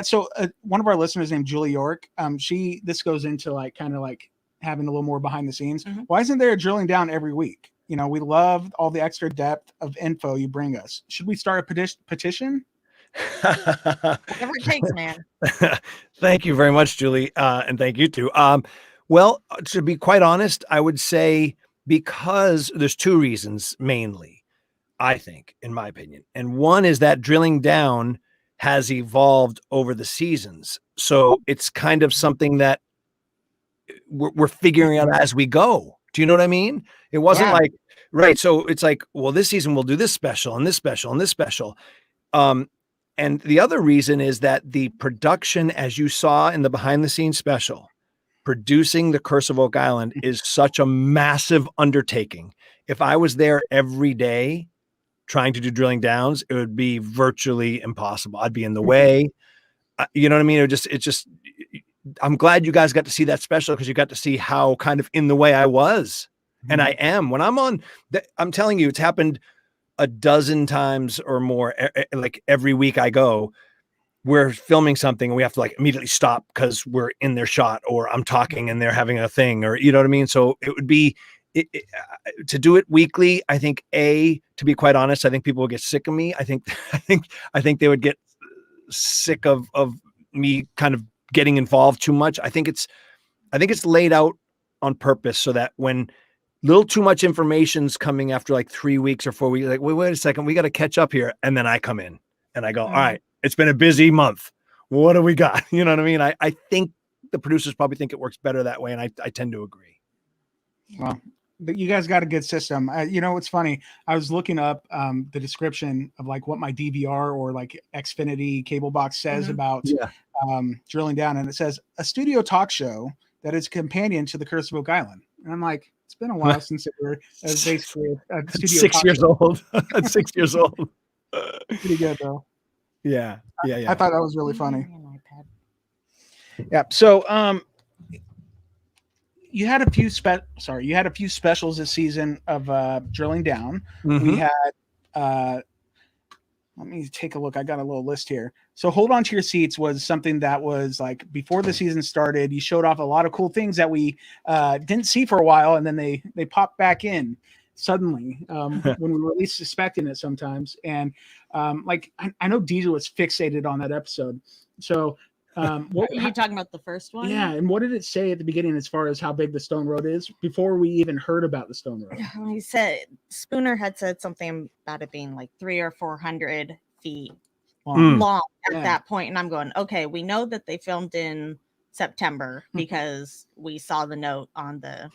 So one of our listeners named Julie York, this goes into like kind of like having a little more behind the scenes. Mm-hmm. Why isn't there a drilling down every week? We love all the extra depth of info you bring us. Should we start a petition? Whatever it takes, man. Thank you very much, Julie. And thank you too. Well, to be quite honest, I would say because there's two reasons mainly, I think, in my opinion. And one is that drilling down has evolved over the seasons. So it's kind of something that we're figuring out as we go. Do you know what I mean? It wasn't like, right. So it's like, well, this season we'll do this special and this special and this special. And the other reason is that the production, as you saw in the behind the scenes special, producing The Curse of Oak Island is such a massive undertaking. If I was there every day trying to do drilling downs, it would be virtually impossible. I'd be in the way. You know what I mean? It's just, I'm glad you guys got to see that special because you got to see how kind of in the way I was. Mm-hmm. And I am. When I'm on, I'm telling you, it's happened a dozen times or more. Like every week I go, we're filming something and we have to like immediately stop because we're in their shot, or I'm talking and they're having a thing, or you know what I mean? So it would be to do it weekly. I think to be quite honest, I think people would get sick of me. I think they would get sick of me kind of getting involved too much. I think it's laid out on purpose so that when little too much information's coming after like 3 weeks or 4 weeks, like, wait a second, we got to catch up here. And then I come in and I go, all right, it's been a busy month. What do we got? You know what I mean? I think the producers probably think it works better that way. And I tend to agree. Well, but you guys got a good system. It's funny. I was looking up the description of like what my DVR or like Xfinity cable box says about drilling down. And it says a studio talk show that is a companion to The Curse of Oak Island. And I'm like, it's been a while since it were basically a studio 6 years old. 6 years old. Pretty good though. Yeah. I thought that was really funny. Yeah. So you had a few specials this season of drilling down. Mm-hmm. We had let me take a look. I got a little list here. So Hold On to Your Seats was something that was like before the season started. You showed off a lot of cool things that we didn't see for a while, and then they popped back in suddenly when we were least suspecting it sometimes. And like I know Deidra was fixated on that episode. So what are you talking about, the first one? Yeah, and what did it say at the beginning as far as how big the Stone Road is before we even heard about the Stone Road? He said Spooner had said something about it being like 300 or 400 feet long at that point, and I'm going, okay, we know that they filmed in September because we saw the note on the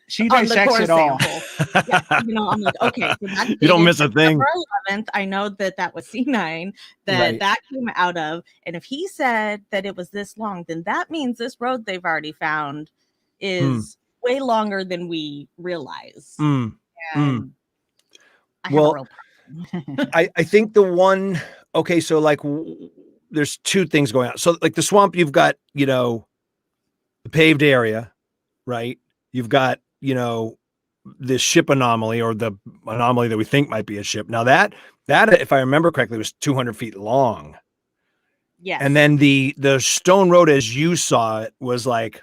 She on the dissects core it all. sample. Yeah, I'm like, okay, so that's You don't dated miss a thing. September 11th. I know that was C9 Right. that came out of. And if he said that it was this long, then that means this road they've already found is way longer than we realize. And I have a real problem. I think the one, okay, so like there's two things going on. So like the swamp, you've got, the paved area, right? You've got, this ship anomaly, or the anomaly that we think might be a ship. Now that if I remember correctly, was 200 feet long. Yes. And then the stone road, as you saw it, was like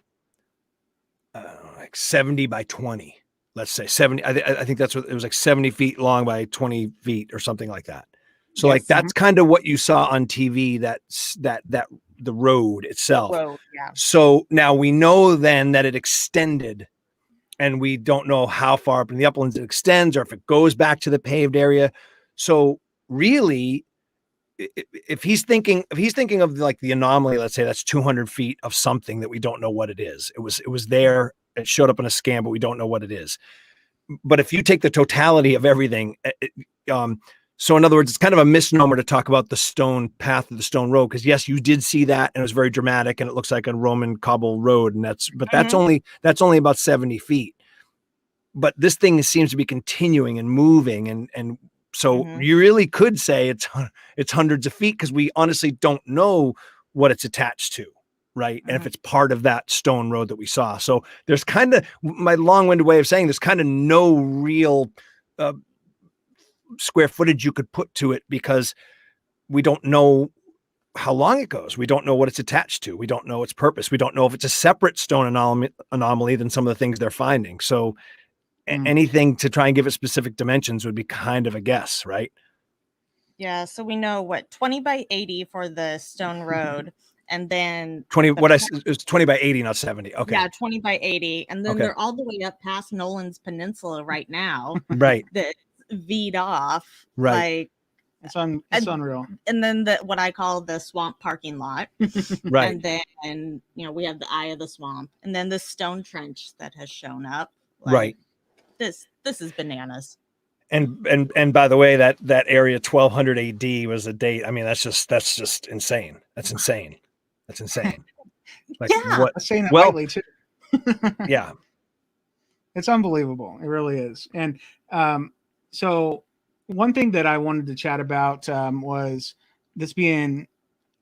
70 by 20. Let's say 70. I think that's what it was, like 70 feet long by 20 feet or something like that. So like that's kind of what you saw on TV. That's that the road itself. Yeah. So now we know then that it extended, and we don't know how far up in the uplands it extends, or if it goes back to the paved area. So really, if he's thinking of like the anomaly, let's say that's 200 feet of something that we don't know what it is. It was there. It showed up in a scan, but we don't know what it is. But if you take the totality of everything, so in other words, it's kind of a misnomer to talk about the stone path of the stone road, because yes, you did see that, and it was very dramatic, and it looks like a Roman cobble road, and that's only about 70 feet. But this thing seems to be continuing and moving, and so you really could say it's hundreds of feet, because we honestly don't know what it's attached to. Right. And if it's part of that stone road that we saw. So there's kind of, my long-winded way of saying, there's kind of no real square footage you could put to it, because we don't know how long it goes. We don't know what it's attached to. We don't know its purpose. We don't know if it's a separate stone anomaly than some of the things they're finding. So anything to try and give it specific dimensions would be kind of a guess, right? Yeah. So we know 20 by 80 for the stone road. And then 20, it was 20 by 80, not 70. Okay. Yeah, 20 by 80. And then they're all the way up past Nolan's Peninsula right now. Right. That's V'd off. Right. It's unreal. And then what I call the swamp parking lot. Right. And then, we have the eye of the swamp. And then the stone trench that has shown up. Right. This is bananas. And by the way, that area 1200 AD was a date. I mean, that's just insane. That's insane. That's insane. Like, yeah. I'm saying that lightly too. Yeah. It's unbelievable. It really is. And so one thing that I wanted to chat about was this being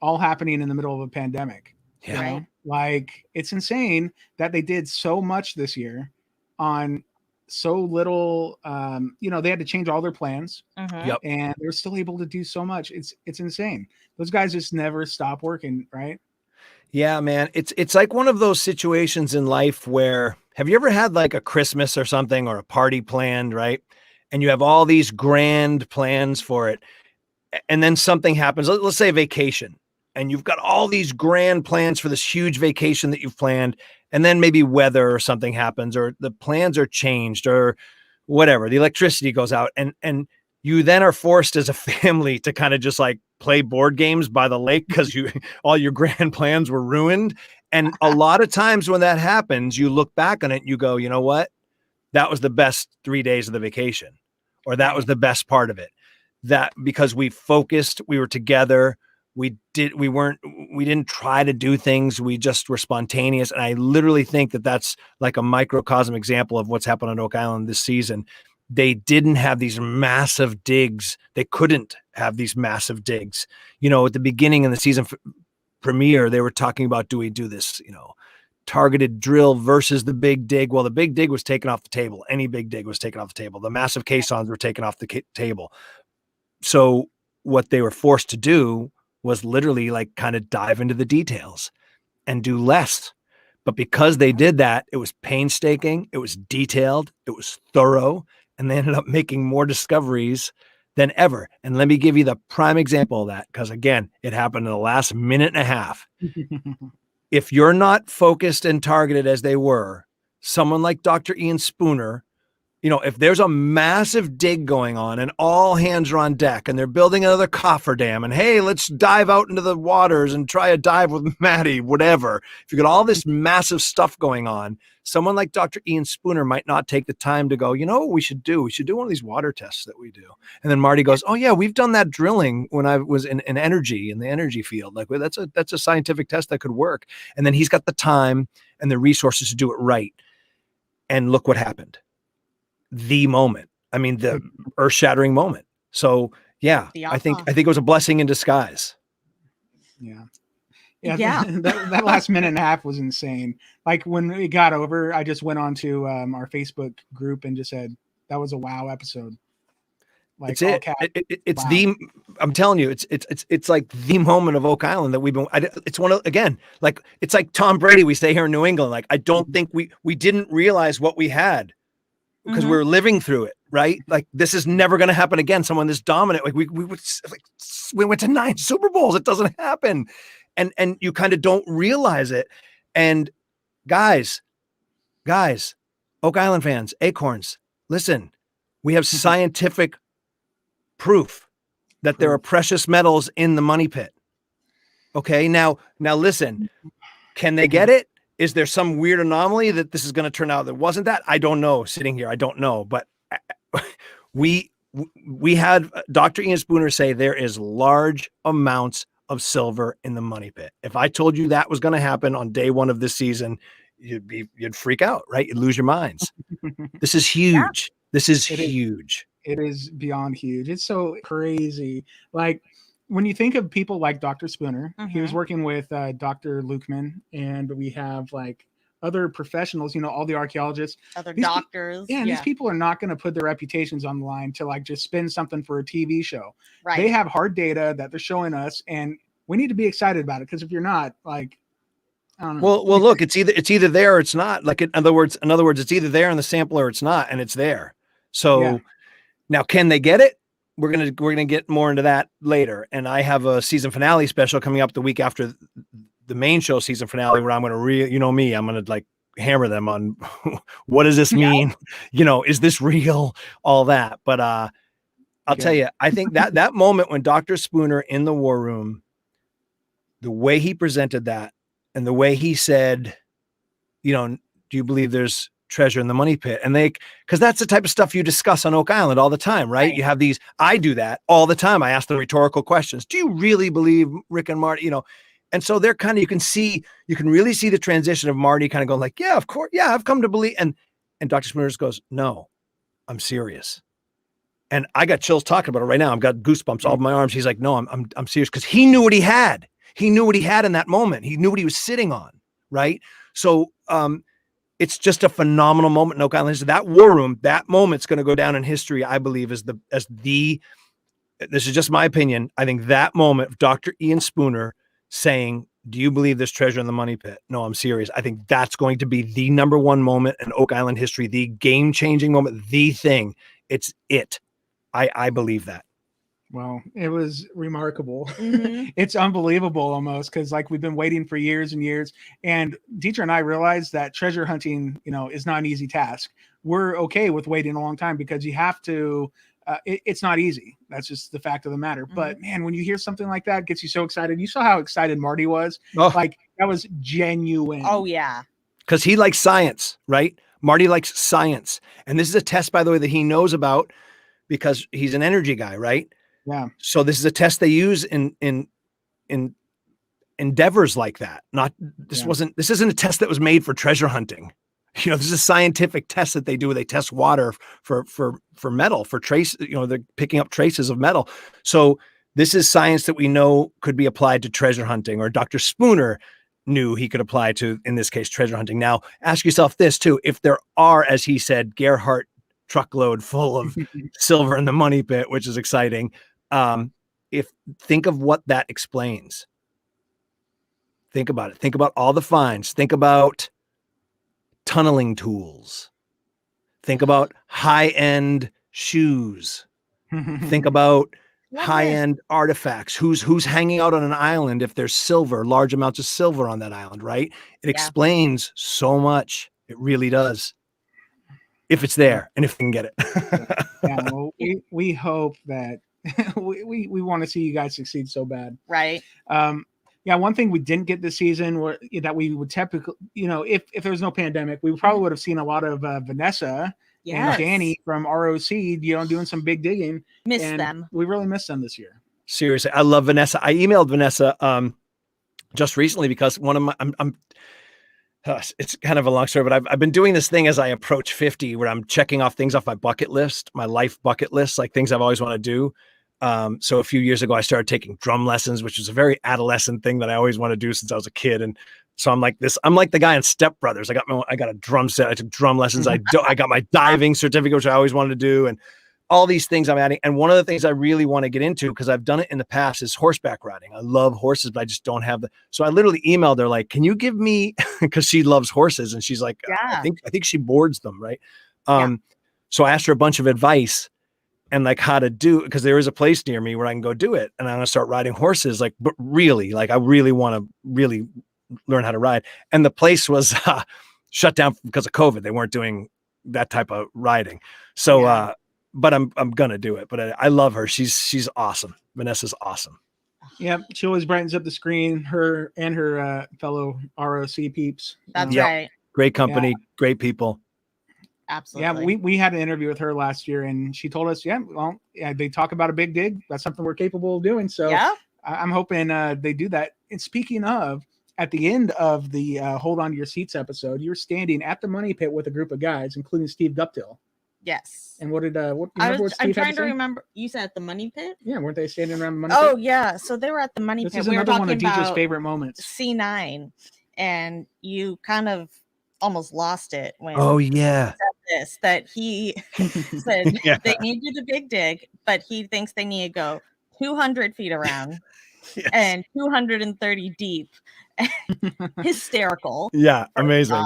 all happening in the middle of a pandemic. Yeah. Right. Like, it's insane that they did so much this year on so little. They had to change all their plans. Yep. And they're still able to do so much. It's insane. Those guys just never stop working, right? Yeah, man. It's like one of those situations in life where, have you ever had like a Christmas or something, or a party planned, right? And you have all these grand plans for it, and then something happens. Let's say a vacation, and you've got all these grand plans for this huge vacation that you've planned, and then maybe weather or something happens, or the plans are changed, or whatever. The electricity goes out, and you then are forced as a family to kind of just like play board games by the lake, because all your grand plans were ruined. And a lot of times when that happens, you look back on it and you go, you know what? That was the best 3 days of the vacation, or that was the best part of it. That because we focused, we were together, we didn't try to do things. We just were spontaneous. And I literally think that that's like a microcosm example of what's happened on Oak Island this season. They didn't have these massive digs. They couldn't have these massive digs. At the beginning of the season premiere, they were talking about, do we do this, targeted drill versus the big dig? Well, the big dig was taken off the table. Any big dig was taken off the table. The massive caissons were taken off the table. So what they were forced to do was literally like kind of dive into the details and do less. But because they did that, it was painstaking, it was detailed, it was thorough, and they ended up making more discoveries than ever. And let me give you the prime example of that, because again, it happened in the last minute and a half. If you're not focused and targeted as they were, someone like Dr. Ian Spooner You know, if there's a massive dig going on and all hands are on deck and they're building another cofferdam and, hey, let's dive out into the waters and try a dive with Matty, whatever. If you got all this massive stuff going on, someone like Dr. Ian Spooner might not take the time to go, you know what we should do? We should do one of these water tests that we do. And then Marty goes, oh yeah, we've done that drilling when I was in energy, in the energy field. Like, well, that's a scientific test that could work. And then he's got the time and the resources to do it right. And look what happened. The moment. I mean, the earth-shattering moment. So yeah, I think it was a blessing in disguise. Yeah. That last minute and a half was insane. Like when we got over, I just went on to our Facebook group and just said that was a wow episode. Like it's wow. I'm telling you, it's like the moment of Oak Island that we've been. It's one of, again, like it's like Tom Brady. We stay here in New England. Like I don't think we didn't realize what we had because we were living through it, right? Like this is never going to happen again. Someone this dominant. Like we went to 9 Super Bowls. It doesn't happen. And you kind of don't realize it. And guys, Oak Island fans, Acorns, listen, we have scientific proof that there are precious metals in the money pit. Okay. Now listen, can they get it? Is there some weird anomaly that this is going to turn out that wasn't that? I don't know. Sitting here, I don't know. But we had Dr. Ian Spooner say there is large amounts of silver in the money pit. If I told you that was going to happen on day 1 of this season, you'd freak out, right? You'd lose your minds. This is huge. Yeah. This is huge. It is beyond huge. It's so crazy. Like when you think of people like Dr. Spooner, he was working with Dr. Lukeman, and we have like other professionals, you know, all the archaeologists, other doctors. These people are not going to put their reputations on the line to like just spin something for a TV show. Right. They have hard data that they're showing us, and we need to be excited about it. Because if you're not, like, I don't know. Well, look, it's either there or it's not. Like in other words, it's either there in the sample or it's not, and it's there. So now, can they get it? We're gonna get more into that later. And I have a season finale special coming up the week after the main show season finale, where I'm gonna you know me, I'm gonna like hammer them on what does this mean? You know, is this real? All that. But I'll tell you, I think that moment when Dr. Spooner in the war room, the way he presented that and the way he said, you know, do you believe there's treasure in the money pit? And because that's the type of stuff you discuss on Oak Island all the time, right? You have these, I do that all the time. I ask the rhetorical questions. Do you really believe Rick and Marty, you know? And so they're kind of, you can really see the transition of Marty kind of going like, yeah, of course. Yeah, I've come to believe. And Dr. Spooner goes, no, I'm serious. And I got chills talking about it right now. I've got goosebumps all over my arms. He's like, no, I'm serious. Cause he knew what he had. He knew what he had in that moment. He knew what he was sitting on. Right. So, it's just a phenomenal moment in Oak Island. So that war room, that moment's going to go down in history, I believe, this is just my opinion. I think that moment of Dr. Ian Spooner saying, do you believe there's treasure in the money pit? No, I'm serious. I think that's going to be the number 1 moment in Oak Island history, the game-changing moment, the thing. It's it. I believe that. Well, it was remarkable. It's unbelievable almost, because like we've been waiting for years and years. And Deidra and I realized that treasure hunting, you know, is not an easy task. We're okay with waiting a long time because you have to, it's not easy. That's just the fact of the matter. But man, when you hear something like that, it gets you so excited. You saw how excited Marty was. Like that was genuine. Oh yeah. Because he likes science, right? Marty likes science. And this is a test, by the way, that he knows about because he's an energy guy, right? Yeah. So this is a test they use in endeavors like that. This isn't a test that was made for treasure hunting. You know, this is a scientific test that they do. They test water for metal, for trace, you know, they're picking up traces of metal. So this is science that we know could be applied to treasure hunting, or Dr. Spooner knew he could apply to, in this case, treasure hunting. Now ask yourself this too. If there are, as he said, Gerhardt truckload full of silver in the money pit, which is exciting. Think of what that explains. Think about it. Think about all the finds. Think about tunneling tools. Think about high-end shoes. Think about high-end artifacts. Who's hanging out on an island if there's silver, large amounts of silver on that island, right? It explains so much. It really does. if it's there and if we can get it. Yeah, well, we hope that we want to see you guys succeed so bad. Right. Yeah, one thing we didn't get this season that we would typically, if there was no pandemic, we probably would have seen a lot of Vanessa and Danny from ROC, doing some big digging. Miss them. We really missed them this year. Seriously, I love Vanessa. I emailed Vanessa just recently because one of my it's kind of a long story, but I've been doing this thing as I approach 50 where I'm checking off things off my bucket list, my life bucket list, like things I've always wanted to do. So a few years ago, I started taking drum lessons, which was a very adolescent thing that I always wanted to do since I was a kid. And so I'm like the guy in Step Brothers. I got a drum set. I took drum lessons. I got my diving certificate, which I always wanted to do. And all these things I'm adding. And one of the things I really want to get into, because I've done it in the past, is horseback riding. I love horses, but I just don't have so I literally emailed her like, can you give me, because she loves horses. And she's like, I think she boards them. Right. So I asked her a bunch of advice and like how to do, because there is a place near me where I can go do it. And I'm going to start riding horses. Like, but really, like I really want to really learn how to ride. And the place was shut down because of COVID. They weren't doing that type of riding. So, but I'm gonna do it. But I love her. She's awesome. Vanessa's awesome. Yeah, she always brightens up the screen. Her and her fellow ROC peeps. That's right. Great company, great people. Absolutely. Yeah, we had an interview with her last year, and she told us, they talk about a big dig. That's something we're capable of doing. So I'm hoping they do that. And speaking of, at the end of the Hold On to Your Seats episode, you were standing at the money pit with a group of guys, including Steve Guptill. Yes. And what did I'm trying to remember. You said at the money pit? Yeah, weren't they standing around the money pit? pit? Oh yeah. So they were at the money pit. This is another one of Deidra's favorite moments. C9, and you kind of almost lost it when he said this, that he said they need to do the big dig, but he thinks they need to go 200 feet around and 230 deep. Hysterical. Yeah, amazing.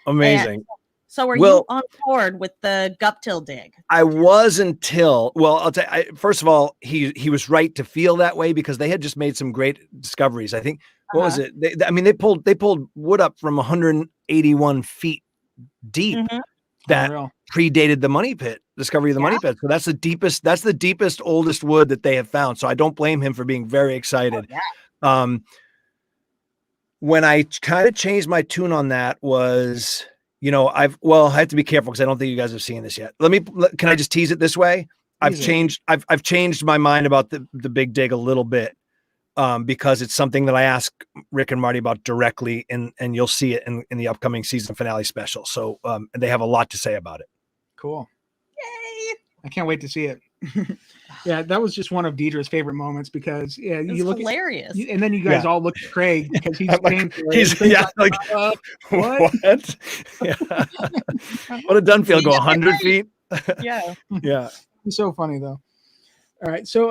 Amazing. And so are you on board with the Guptill dig? I was until, I'll tell you, first of all, he was right to feel that way because they had just made some great discoveries. I think, what was it? They pulled wood up from 181 feet deep that predated the money pit, discovery of the money pit. So that's the deepest, oldest wood that they have found. So I don't blame him for being very excited. When I kind of changed my tune on that was, I have to be careful because I don't think you guys have seen this yet. Can I just tease it this way? I've changed my mind about the big dig a little bit because it's something that I ask Rick and Marty about directly, and you'll see it in the upcoming season finale special. So and they have a lot to say about it. Cool. Yay. I can't wait to see it. Yeah, that was just one of Deidre's favorite moments because you look hilarious. And then you guys all look at Craig because he's like what? What did Dunfield go 100 feet? Yeah. It's so funny though. All right, so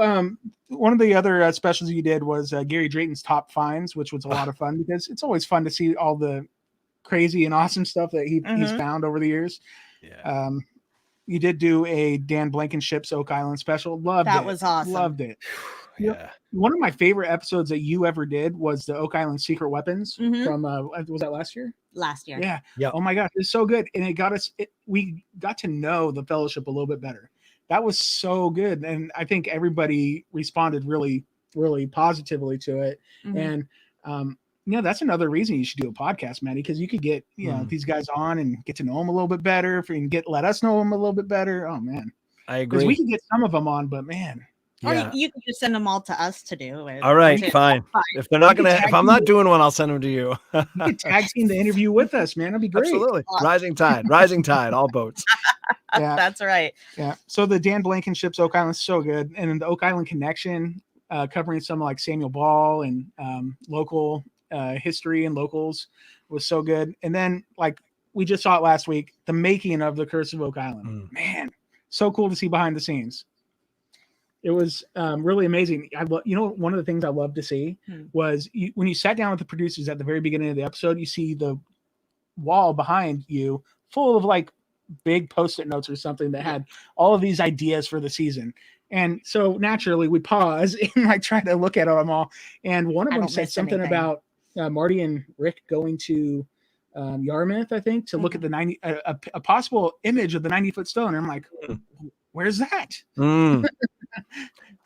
one of the other specials you did was Gary Drayton's top finds, which was a lot of fun because it's always fun to see all the crazy and awesome stuff that he's found over the years. Yeah. You did do a Dan Blankenship's Oak Island special. Loved it. That was awesome. Loved it. Yeah. One of my favorite episodes that you ever did was the Oak Island Secret Weapons from was that last year? Last year. Yeah. Oh my gosh, it's so good. And it got us we got to know the fellowship a little bit better. That was so good. And I think everybody responded really, really positively to it. And that's another reason you should do a podcast, Matty, because you could get these guys on and get to know them a little bit better, and let us know them a little bit better. Oh man, I agree. Because we can get some of them on, but man, or you can just send them all to us to do it. All right, fine. If they're not if I'm not doing one, I'll send them to you. You can tag team the interview with us, man. That'd be great. Absolutely, rising tide, all boats. Yeah, that's right. Yeah. So the Dan Blankenship's Oak Island is so good, and then the Oak Island Connection, covering some like Samuel Ball and local history and locals was so good. And then like we just saw it last week, the making of the Curse of Oak Island. Man, so cool to see behind the scenes. It was really amazing. One of the things I love to see was when you sat down with the producers at the very beginning of the episode, you see the wall behind you full of like big Post-it notes or something that had all of these ideas for the season. And so naturally we pause and like try to look at them all. And one of them said something about Marty and Rick going to Yarmouth, I think, to look at the 90 a possible image of the 90-foot stone. And I'm like, where's that?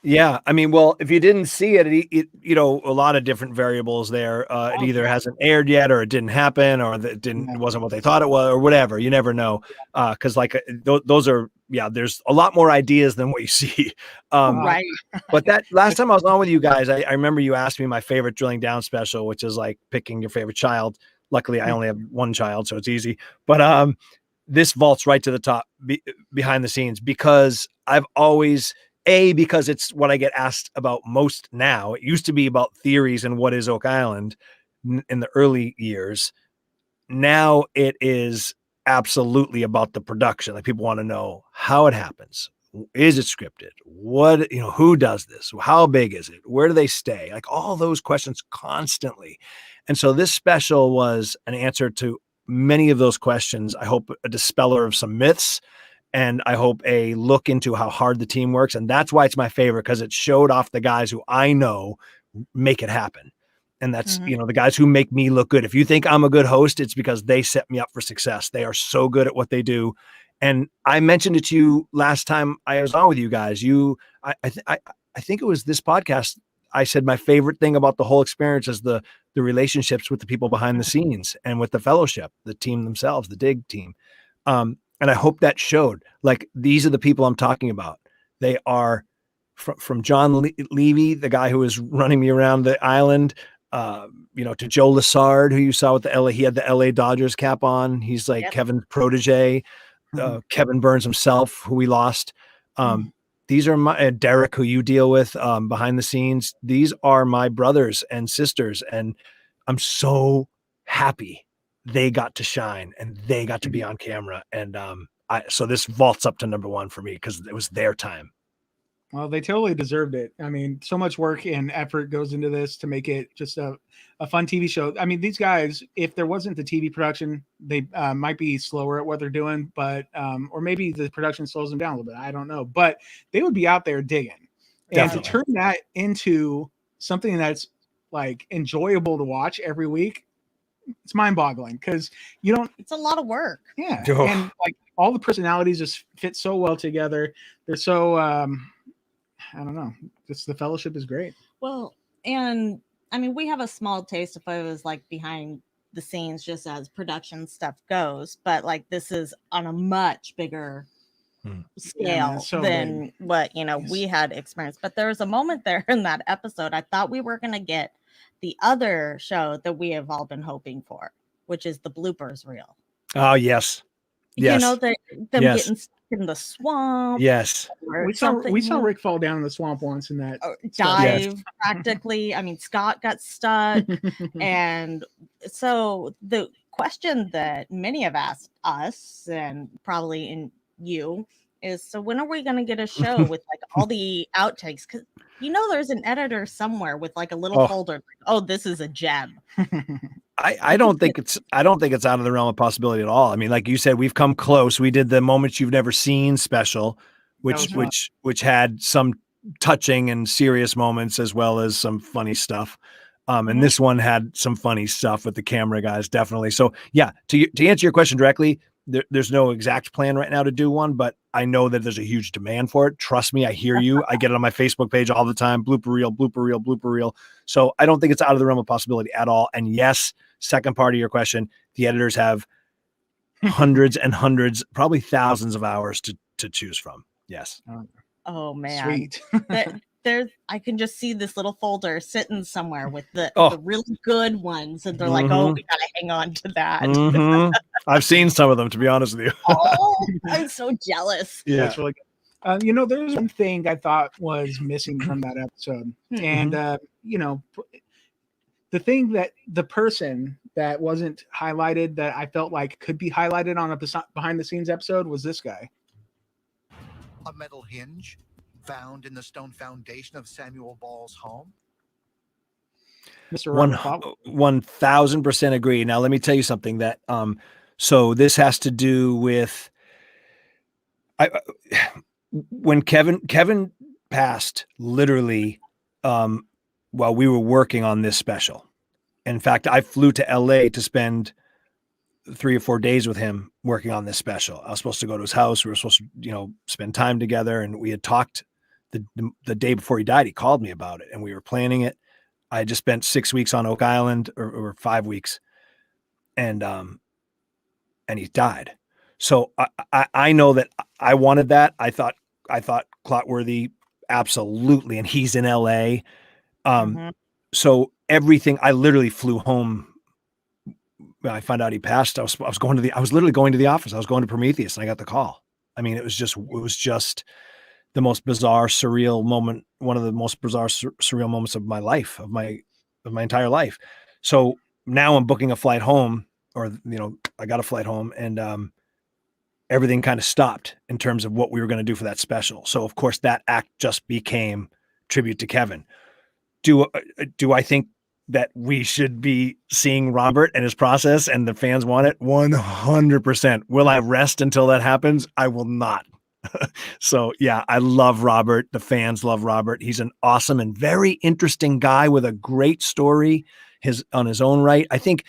Yeah, I mean, well, if you didn't see it, you know, a lot of different variables there. It either hasn't aired yet, or it didn't happen, or it wasn't what they thought it was, or whatever. You never know, because like those are, there's a lot more ideas than what you see. Right. But that last time I was on with you guys, I remember you asked me my favorite drilling down special, which is like picking your favorite child. Luckily, I only have one child, so it's easy. But this vaults right to the top behind the scenes, because I've always. Because it's what I get asked about most now. It used to be about theories and what is Oak Island in the early years. Now it is absolutely about the production. Like, people want to know how it happens. Is it scripted? What, you know, who does this? How big is it? Where do they stay? Like, all those questions constantly. And so this special was an answer to many of those questions. I hope a dispeller of some myths, and I hope a look into how hard the team works. And that's why it's my favorite, because it showed off the guys who I know make it happen. And that's, you know, the guys who make me look good. If you think I'm a good host, it's because they set me up for success. They are so good at what they do. And I mentioned it to you last time I was on with you guys. I think it was this podcast. I said my favorite thing about the whole experience is the relationships with the people behind the scenes and with the fellowship, the team themselves, the dig team. And I hope that showed. Like, these are the people I'm talking about. They are from John Levy, the guy who was running me around the island, you know, to Joe Lassard, who you saw with the LA. He had the LA Dodgers cap on. He's like Kevin's protege, Kevin Burns himself, who we lost. These are my Derek, who you deal with behind the scenes. These are my brothers and sisters, and I'm so happy they got to shine and they got to be on camera. And so this vaults up to number one for me, because it was their time. Well, they totally deserved it. I mean, so much work and effort goes into this to make it just a fun TV show. I mean, these guys, if there wasn't the TV production, they might be slower at what they're doing, but or maybe the production slows them down a little bit. I don't know, but they would be out there digging. And to turn that into something that's like enjoyable to watch every week, it's mind-boggling, because it's a lot of work. Yeah. And like, all the personalities just fit so well together. They're so I don't know, just the fellowship is great. Well, and I mean, we have a small taste of what it was like behind the scenes, just as production stuff goes, but like, this is on a much bigger scale than what we had experienced. But there was a moment there in that episode, I thought we were going to get the other show that we have all been hoping for, which is the Bloopers Reel. Oh, yes. You know, them getting stuck in the swamp. Yes. We saw Rick fall down in the swamp once in that dive practically. I mean, Scott got stuck. And so the question that many have asked us, and probably in you, is, so when are we going to get a show with like all the outtakes? Because there's an editor somewhere with like a little folder. Like, oh, this is a gem. I don't think it's out of the realm of possibility at all. I mean, like you said, we've come close. We did the Moments You've Never Seen special, which had some touching and serious moments, as well as some funny stuff. And this one had some funny stuff with the camera guys, definitely. So yeah, to answer your question directly, there's no exact plan right now to do one, but I know that there's a huge demand for it. Trust me, I hear you. I get it on my Facebook page all the time. Blooper reel, blooper reel, blooper reel. So I don't think it's out of the realm of possibility at all. And yes, second part of your question, the editors have hundreds and hundreds, probably thousands of hours to choose from. Yes. Oh man. Sweet. I can just see this little folder sitting somewhere with the really good ones, and they're like, "Oh, we gotta hang on to that." I've seen some of them, to be honest with you. Oh, I'm so jealous. Yeah, that's really good. There's one thing I thought was missing from that episode, and the thing that the person that wasn't highlighted that I felt like could be highlighted on a behind the scenes episode was this guy. A metal hinge found in the stone foundation of Samuel Ball's home. Mr. 1000% agree. Now, let me tell you something that, so this has to do with, when Kevin passed, literally, while we were working on this special. In fact, I flew to LA to spend 3 or 4 days with him working on this special. I was supposed to go to his house. We were supposed to, spend time together, and we had talked the day before he died. He called me about it, and we were planning it. I had just spent 6 weeks on Oak Island, or 5 weeks, and he died. So I know that I wanted that. I thought Clotworthy, absolutely, and he's in LA. So everything, I literally flew home when I found out he passed. I was literally going to the office. I was going to Prometheus, and I got the call. I mean, it was just the most bizarre, surreal moment. One of the most bizarre, surreal moments of my life, of my entire life. So now I'm booking a flight home, or, I got a flight home, and, everything kind of stopped in terms of what we were going to do for that special. So of course that act just became tribute to Kevin. Do I think that we should be seeing Robert and his process, and the fans want it? 100%. Will I rest until that happens? I will not. So yeah, I love Robert. The fans love Robert. He's an awesome and very interesting guy with a great story on his own right. I think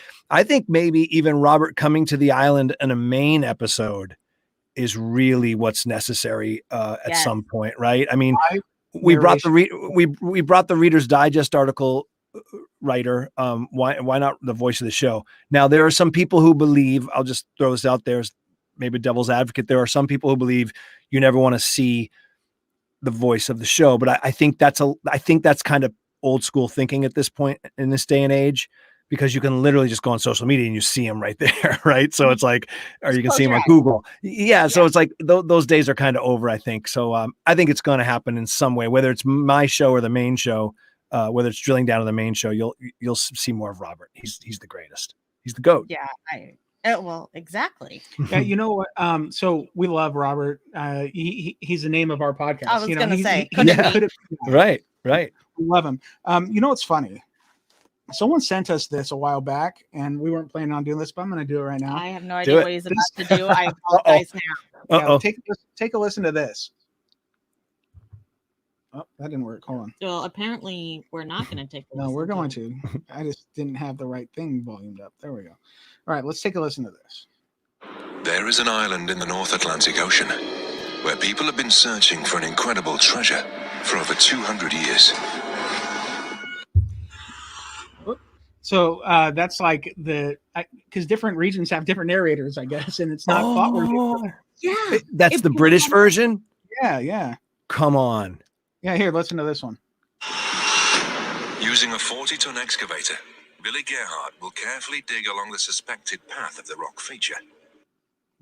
maybe even Robert coming to the island in a main episode is really what's necessary at some point, right? I mean, we brought the Reader's Digest article writer. Why not the voice of the show? Now, there are some people who believe, I'll just throw this out there as maybe devil's advocate, there are some people who believe you never want to see the voice of the show, but I think that's kind of old school thinking at this point in this day and age, because you can literally just go on social media and you see him right there, right? So it's like, or you can see him on Google. Yeah, so it's like those days are kind of over, I think. So I think it's going to happen in some way, whether it's my show or the main show, whether it's drilling down to the main show, you'll see more of Robert. He's the greatest. He's the GOAT. Yeah, well, exactly. Yeah, you know what? So we love Robert. He's the name of our podcast. I was going to say, right. We love him. You know what's funny? Someone sent us this a while back, and we weren't planning on doing this, but I'm going to do it right now. I have no idea what he's about to do. I apologize now. Yeah, take a listen to this. Oh, that didn't work. Hold on. Well, apparently we're not going to take a listen. No, we're going to. I just didn't have the right thing volumed up. There we go. All right, let's take a listen to this. There is an island in the North Atlantic Ocean where people have been searching for an incredible treasure for over 200 years. So that's like because different regions have different narrators, I guess, and it's not Clotworthy. Yeah, that's the British version. Yeah. Come on. Yeah, here, listen to this one. Using a 40-ton excavator, Billy Gerhardt will carefully dig along the suspected path of the rock feature.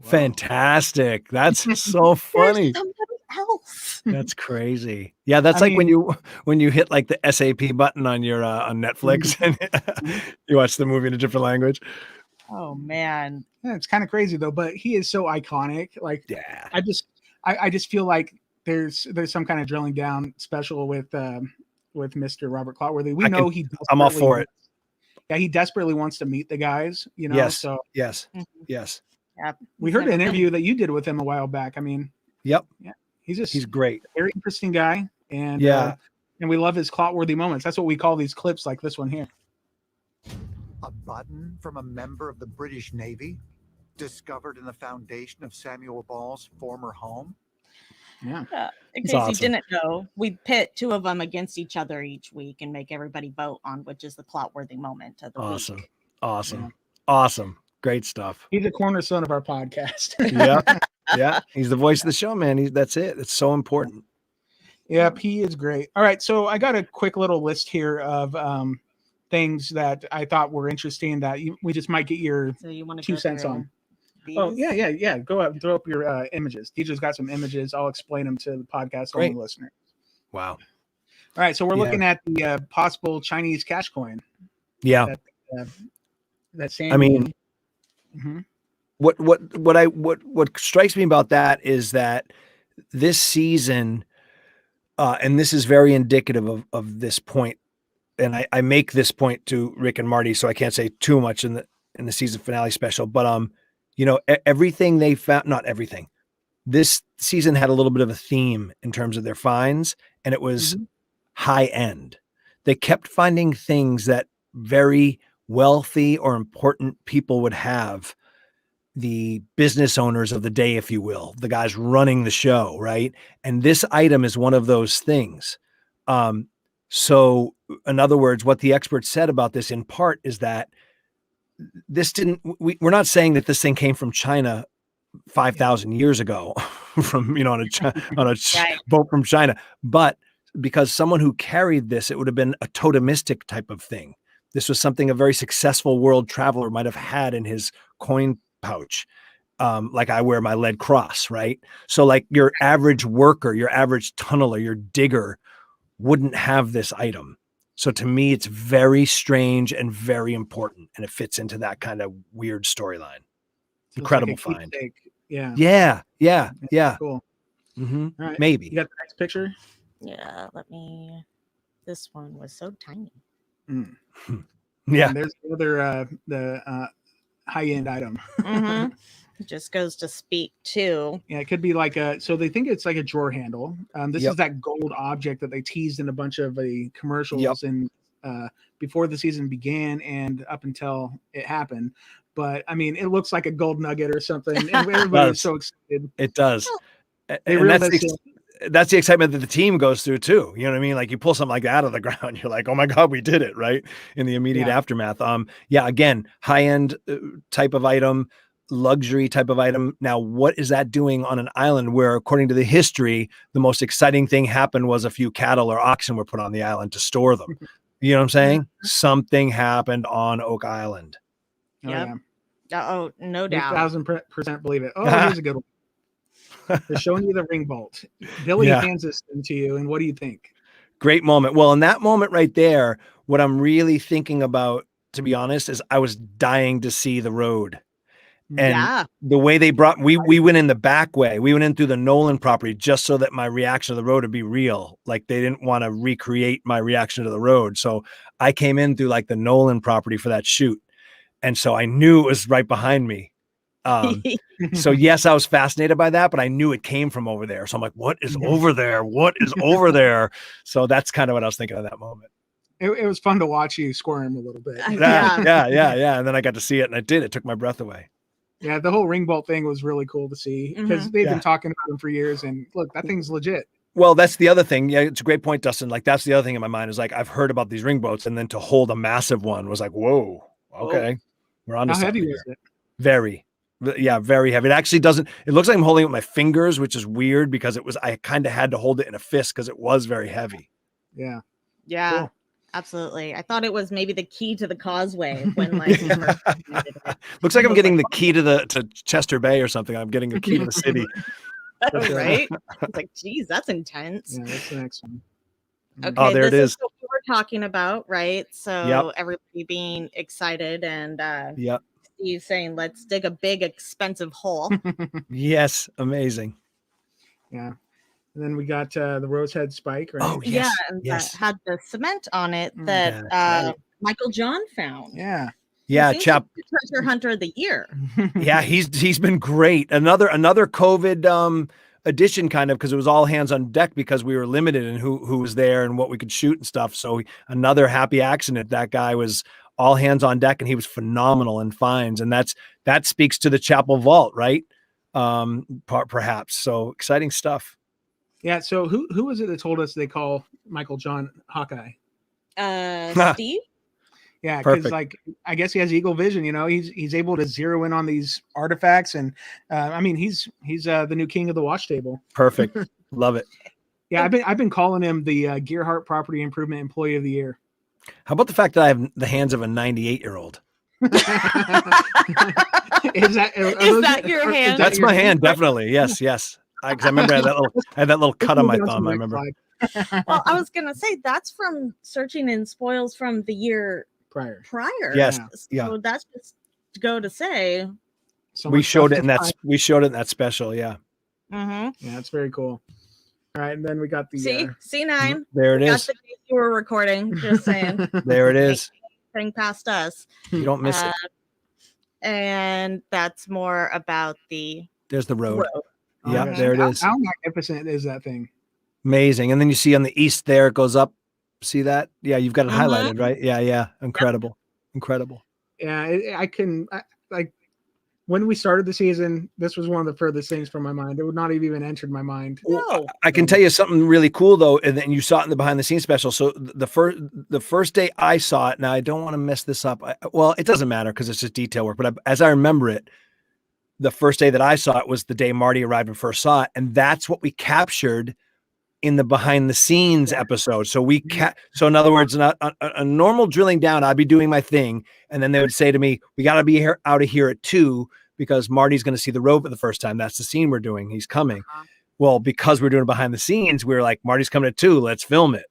Wow. Fantastic. That's so funny. Somebody else. That's crazy. Yeah, that's when you hit like the SAP button on your on Netflix and you watch the movie in a different language. Oh man. Yeah, it's kind of crazy though, but he is so iconic. Like, yeah. I just feel like there's some kind of drilling down special with Mr. Robert Clotworthy. I'm all for it. Yeah, he desperately wants to meet the guys, Yes. So yes. Yep. We heard an interview that you did with him a while back. I mean, yep. Yeah. He's great. Very interesting guy. And and we love his Clotworthy moments. That's what we call these clips like this one here. A button from a member of the British Navy discovered in the foundation of Samuel Ball's former home. Yeah. In case you didn't know, we pit two of them against each other each week and make everybody vote on which is the Clotworthy moment of the week. Awesome. Great stuff. He's a cornerstone of our podcast. Yeah. He's the voice of the show, man. That's it. It's so important. Yep, he is great. All right, so I got a quick little list here of things that I thought were interesting that we just might get your 2 cents on. Oh, yeah. Go out and throw up your images. Deidra's got some images. I'll explain them to the podcast only listener. Wow. All right, so we're looking at the possible Chinese cash coin. Yeah. That's Sandy. I mean, what strikes me about that is that this season, and this is very indicative of this point, and I make this point to Rick and Marty, so I can't say too much in the season finale special, but everything they found, not everything, this season had a little bit of a theme in terms of their finds, and it was high end. They kept finding things that very wealthy or important people would have, the business owners of the day, if you will, the guys running the show, right? And this item is one of those things. So in other words, what the experts said about this in part is that this didn't, we're not saying that this thing came from China 5,000 years ago from, on a boat from China, but because someone who carried this, it would have been a totemistic type of thing. This was something a very successful world traveler might have had in his coin pouch. Like I wear my lead cross, right? So like your average worker, your average tunneler, your digger wouldn't have this item. So to me, it's very strange and very important. And it fits into that kind of weird storyline. So Incredible it's like a find. keepsake. Yeah. Yeah. Cool. Mm-hmm. All right. Maybe. You got the next picture? Yeah, this one was so tiny. Mm. Yeah. And there's the high-end item. Mm-hmm. It just goes to speak to. Yeah, it could be like so they think it's like a drawer handle. This is that gold object that they teased in a bunch of the commercials and before the season began and up until it happened. But I mean, it looks like a gold nugget or something. And everybody is so excited. It does. And that's the excitement that the team goes through too. You know what I mean? Like you pull something like that out of the ground, you're like, oh my God, we did it, right? In the immediate aftermath. Again, high-end type of item, luxury type of item. Now, what is that doing on an island where, according to the history, the most exciting thing happened was a few cattle or oxen were put on the island to store them? You know what I'm saying? Something happened on Oak Island. Yep. Oh, no doubt. 1,000% believe it. Oh, here's a good one. They're showing you the ring bolt. Billy hands this to you, and what do you think? Great moment. Well, in that moment right there, what I'm really thinking about, to be honest, is I was dying to see the road. And the way they brought, we went in the back way. We went in through the Nolan property just so that my reaction to the road would be real. Like they didn't want to recreate my reaction to the road. So I came in through like the Nolan property for that shoot. And so I knew it was right behind me. So yes, I was fascinated by that, but I knew it came from over there. So I'm like, what is over there? What is over there? So that's kind of what I was thinking at that moment. It was fun to watch you squirm a little bit. Yeah. And then I got to see it, and it took my breath away. Yeah, the whole ring bolt thing was really cool to see because they've been talking about them for years, and look, that thing's legit. Well, that's the other thing. Yeah, it's a great point, Dustin. Like that's the other thing in my mind is like I've heard about these ring boats, and then to hold a massive one was like, whoa, okay, we're on to something. How heavy was it? Very. Yeah, very heavy. It actually doesn't, it looks like I'm holding it with my fingers, which is weird because I kind of had to hold it in a fist because it was very heavy. Yeah. Yeah, cool. Absolutely. I thought it was maybe the key to the causeway when like looks like I'm getting the key to Chester Bay or something. I'm getting a key to the city. Right? It's like, geez, that's intense. Yeah, that's the next one. Okay, oh, there it is. What we were talking about, right? So everybody being excited and Steve saying, let's dig a big, expensive hole. Yes. Amazing. Yeah. And then we got the rosehead spike, right? Oh, yes. Yeah. And that had the cement on it that Michael John found. Yeah. Yeah. Treasure hunter of the year. Yeah. He's been great. Another COVID addition kind of, because it was all hands on deck because we were limited in who was there and what we could shoot and stuff. So another happy accident. That guy was all hands on deck and he was phenomenal in finds. And that speaks to the chapel vault, right? Perhaps. So exciting stuff. Yeah. So who was it that told us they call Michael John Hawkeye? Steve. Yeah, because like I guess he has eagle vision. You know, he's able to zero in on these artifacts, and I mean he's the new king of the watch table. Perfect. Love it. Yeah, I've been calling him the Gearhart Property Improvement Employee of the Year. How about the fact that I have the hands of a 98-year-old? Is that your hand? That's my hand, definitely. Yes. Because I remember I had that little cut on my thumb. I remember. Well, I was gonna say that's from searching in spoils from the year prior. Yes. So that's just to go to say. We showed it in that special. Yeah. Mm-hmm. Yeah, that's very cool. All right, and then we got the C9. There it is. The you were recording. Just saying. There it is. Thing past us. You don't miss it. And that's more about There's the road. Oh, yeah, there it is. How magnificent is that thing? Amazing. And then you see on the east there, it goes up. See that? Yeah, you've got it highlighted, right? Yeah. Incredible. Yeah, when we started the season, this was one of the furthest things from my mind. It would not have even entered my mind. No. I can tell you something really cool though, and then you saw it in the behind the scenes special. So the first day I saw it, now I don't want to mess this up. Well, it doesn't matter because it's just detail work. But as I remember it, the first day that I saw it was the day Marty arrived and first saw it, and that's what we captured in the behind the scenes episode. So so in other words, a normal drilling down, I'd be doing my thing, and then they would say to me, "We got to be out of here at 2 because Marty's going to see the road for the first time. That's the scene we're doing. He's coming." Well, because we're doing it behind the scenes, we were like, "Marty's coming at 2. Let's film it."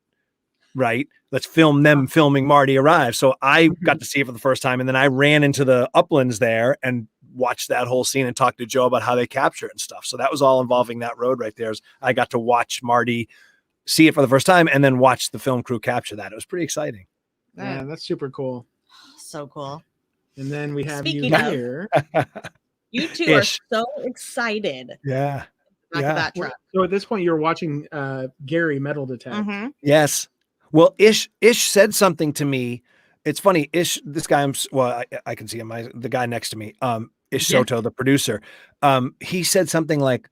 Right? Let's film them filming Marty arrive. So I got to see it for the first time, and then I ran into the uplands there and watched that whole scene and talked to Joe about how they capture it and stuff. So that was all involving that road right there. I got to watch Marty see it for the first time and then watch the film crew capture that. It was pretty exciting. Yeah, that's super cool. So cool. And then we have Speaking you of, here. You two are so excited. Yeah. Back of that truck. So at this point, you're watching Gary metal detect. Yes. Well, Ish said something to me. It's funny. Ish, this guy, I can see him. The guy next to me, Ish Soto, the producer. He said something like,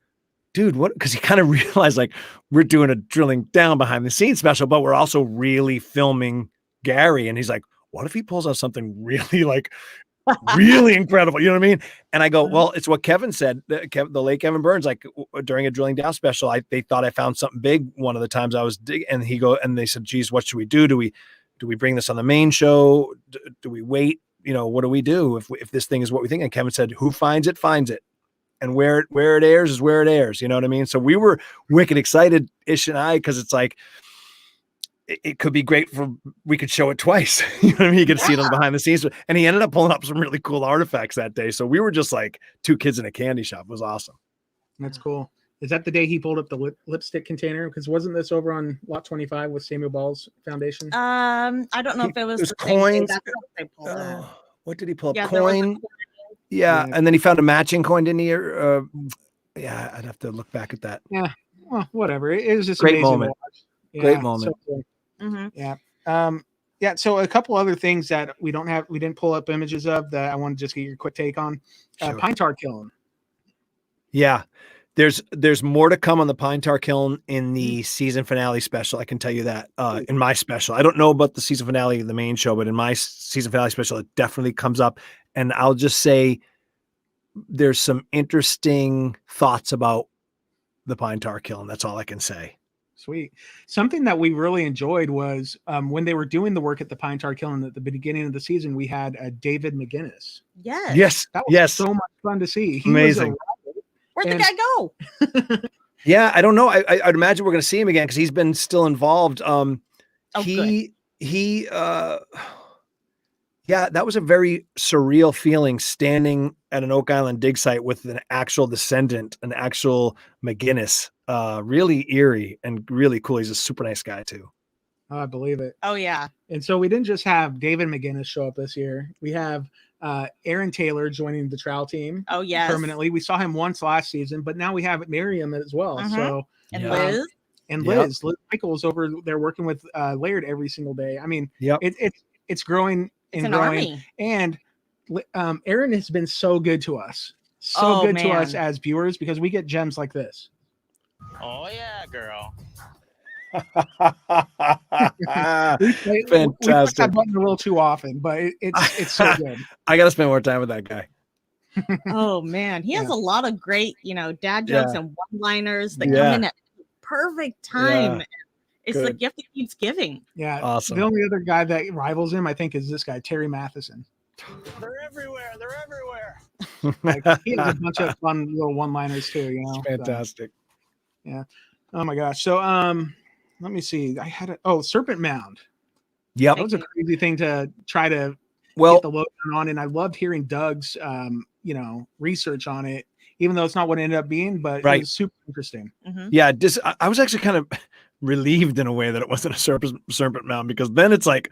"Dude, what?" Because he kind of realized like we're doing a drilling down behind the scenes special, but we're also really filming Gary. And he's like, "What if he pulls out something really like really incredible?" You know what I mean? And I go, "Well, it's what Kevin said. The late Kevin Burns, like during a drilling down special, they thought I found something big one of the times I was digging." And they said, "Geez, what should we do? Do we bring this on the main show? Do we wait? You know, what do we do if this thing is what we think?" And Kevin said, "Who finds it, finds it. And where it airs is where it airs." You know what I mean? So we were wicked excited, Ish and I, because it's like, it could be great we could show it twice. You know what I mean? You could see it on behind the scenes. And he ended up pulling up some really cool artifacts that day. So we were just like two kids in a candy shop. It was awesome. That's cool. Is that the day he pulled up the lipstick container? Because wasn't this over on lot 25 with Samuel Ball's foundation? I don't know if it was the coins. That's what they pulled up. What did he pull up? Yeah, Coin. Yeah. And then he found a matching coin, didn't he? Yeah, I'd have to look back at that. Yeah. Well, whatever. It was just great amazing moment. To watch. Yeah, great moment. So cool. Yeah. So a couple other things that we didn't pull up images of that I want to just get your quick take on. Sure. Pine tar kiln. Yeah. There's more to come on the pine tar kiln in the season finale special. I can tell you that in my special. I don't know about the season finale of the main show, but in my season finale special, it definitely comes up. And I'll just say there's some interesting thoughts about the pine tar kiln. That's all I can say. Sweet. Something that we really enjoyed was when they were doing the work at the pine tar kiln at the beginning of the season, we had David McGinnis. Yes. That was so much fun to see. He amazing. Where'd the guy go? Yeah, I don't know. I'd imagine we're going to see him again because he's been still involved. Yeah, that was a very surreal feeling standing at an Oak Island dig site with an actual descendant, an actual McGinnis. Really eerie and really cool. He's a super nice guy too. Oh, I believe it. Oh yeah. And so we didn't just have David McGinnis show up this year. We have Aaron Taylor joining the trial team. Oh yes. Permanently. We saw him once last season, but now we have Miriam as well. So Liz. And Liz Michael's over there working with Laird every single day. I mean, it's growing and growing. Army. And Aaron has been so good to us. To us as viewers because we get gems like this. Oh yeah, girl. Fantastic. We push that button a little too often, but it's so good. I gotta spend more time with that guy. Oh man, he has a lot of great, dad jokes and one-liners that come in at the perfect time. It's the gift that keeps giving. Yeah, awesome. The only other guy that rivals him, I think, is this guy, Terry Matheson. They're everywhere. They're everywhere. He has a bunch of fun little one-liners too. Fantastic. So, yeah. Oh my gosh. So let me see. I had Serpent Mound. Yep. That was a crazy thing to try to get the load on, and I loved hearing Doug's research on it, even though it's not what it ended up being, but it was super interesting. Yeah, I was actually kind of relieved in a way that it wasn't a serpent mound, because then it's like,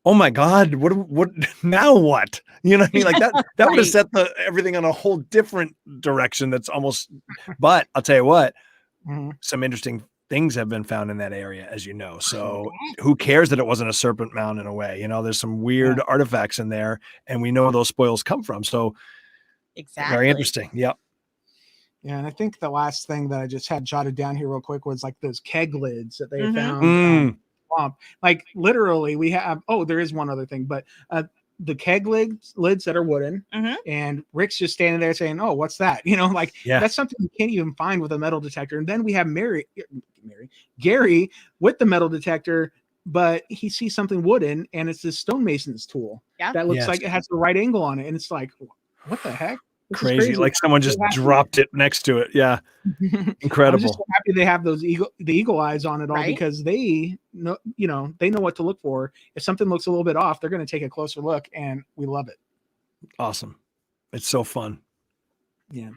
oh my God, what now what? You know what I mean? Like that would have set everything on a whole different direction. That's almost, but I'll tell you what, some interesting things have been found in that area, as you know. So who cares that it wasn't a serpent mound in a way? There's some weird artifacts in there, and we know those spoils come from. So Exactly. Very interesting. Yep. Yeah, and I think the last thing that I just had jotted down here real quick was like those keg lids that they found. Swamp. Like literally, we have. Oh, there is one other thing, but the keg lids that are wooden, and Rick's just standing there saying, "Oh, what's that?" You know, like that's something you can't even find with a metal detector. And then we have Gary with the metal detector, but he sees something wooden, and it's this stonemason's tool that looks like it has the right angle on it, and it's like, what the heck? Crazy. Like someone just dropped it next to it. Yeah. Incredible. I'm just so happy they have the eagle eyes on it all, because they know, they know what to look for. If something looks a little bit off, they're going to take a closer look, and we love it. Awesome. It's so fun. Yeah.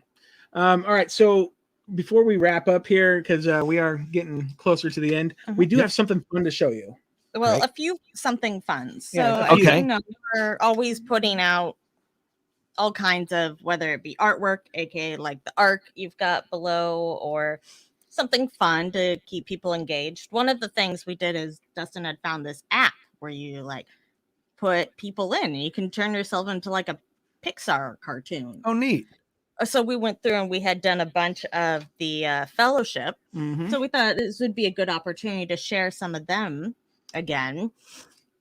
All right. So before we wrap up here, because we are getting closer to the end, we do have something fun to show you. Well, a few something fun. So we're always putting out all kinds of, whether it be artwork, aka like the arc you've got below, or something fun to keep people engaged. One of the things we did is Dustin had found this app where you like put people in and you can turn yourself into like a Pixar cartoon. Oh, neat. So we went through and we had done a bunch of the fellowship. So we thought this would be a good opportunity to share some of them again.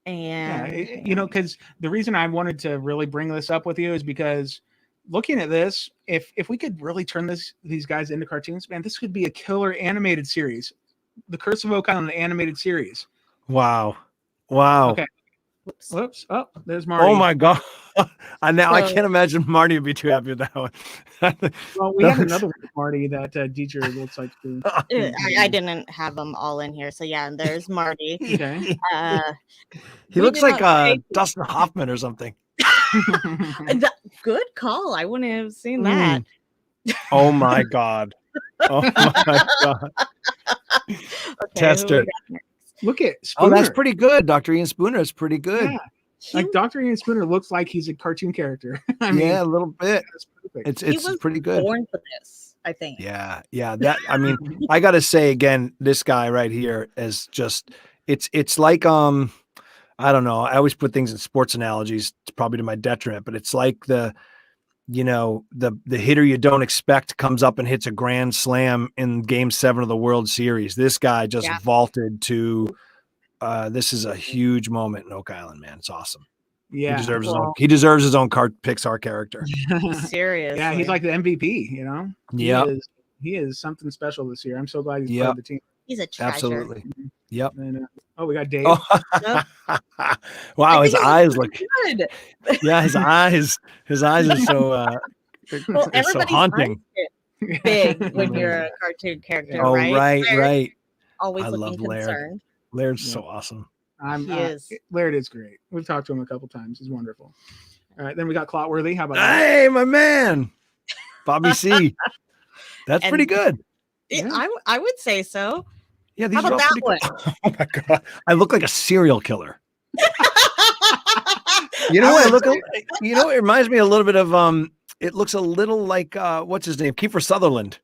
And because the reason I wanted to really bring this up with you is because looking at this, if we could really turn these guys into cartoons, man, this could be a killer animated series. The Curse of Oak Island animated series. Wow. Okay. Whoops. Oh, there's Marty. Oh my God. Now I can't imagine Marty would be too happy with that one. Well, we have another one with Marty that Deidra looks like too. I didn't have them all in here. So yeah, there's Marty. Okay. He looks like Dustin Hoffman or something. Good call. I wouldn't have seen that. Oh my God. Oh my God. Tester. Look at Spooner. Oh, that's pretty good. Dr. Ian Spooner is pretty good. Yeah. Like Dr. Ian Spooner looks like he's a cartoon character. I mean, a little bit. It's pretty good. Born for this, I think. Yeah. That, I mean, I gotta say again, this guy right here is just it's like I don't know. I always put things in sports analogies, probably to my detriment, but it's like the hitter you don't expect comes up and hits a grand slam in Game 7 of the World Series. This guy just vaulted to. This is a huge moment in Oak Island, man. It's awesome. Yeah, he deserves his own Pixar character. Seriously. Yeah, he's like the MVP. Yeah, he is something special this year. I'm so glad he's part of the team. He's a treasure. Absolutely. Yep. And, we got Dave. Wow, his eyes look good. Yeah, his eyes are so so haunting. Big when you're a cartoon character, oh, right? Right. Always I looking love concerned. Laird's so awesome. Laird is great. We've talked to him a couple times. He's wonderful. All right, then we got Clotworthy. How about Hey, my man, Bobby C. That's pretty good. I would say so. Yeah, these How about that one? Oh my God, I look like a serial killer. You know what I look like? You know, it reminds me a little bit of it looks a little like what's his name? Kiefer Sutherland.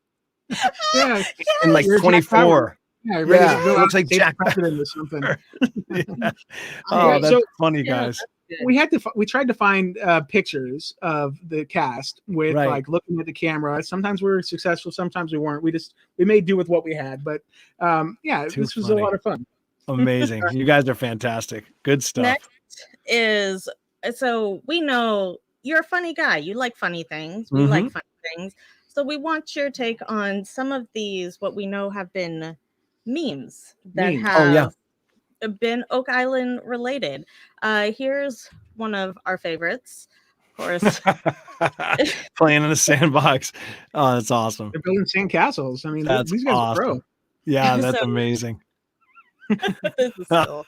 Yeah. In like 24. Yeah, it looks like Jack President or something. Oh, that's funny, guys. We tried to find pictures of the cast with like looking at the camera. Sometimes we were successful, sometimes we weren't. We made do with what we had, but this was a lot of fun. Amazing. You guys are fantastic. Good stuff. Next is, so we know you're a funny guy. You like funny things. We like funny things. So we want your take on some of these, what we know have been memes that have been Oak Island related. Here's one of our favorites, of course. Playing in a sandbox. Oh, that's awesome. They're building sand castles. I mean, that's these guys awesome. are pro. Yeah, that's amazing. This is cool.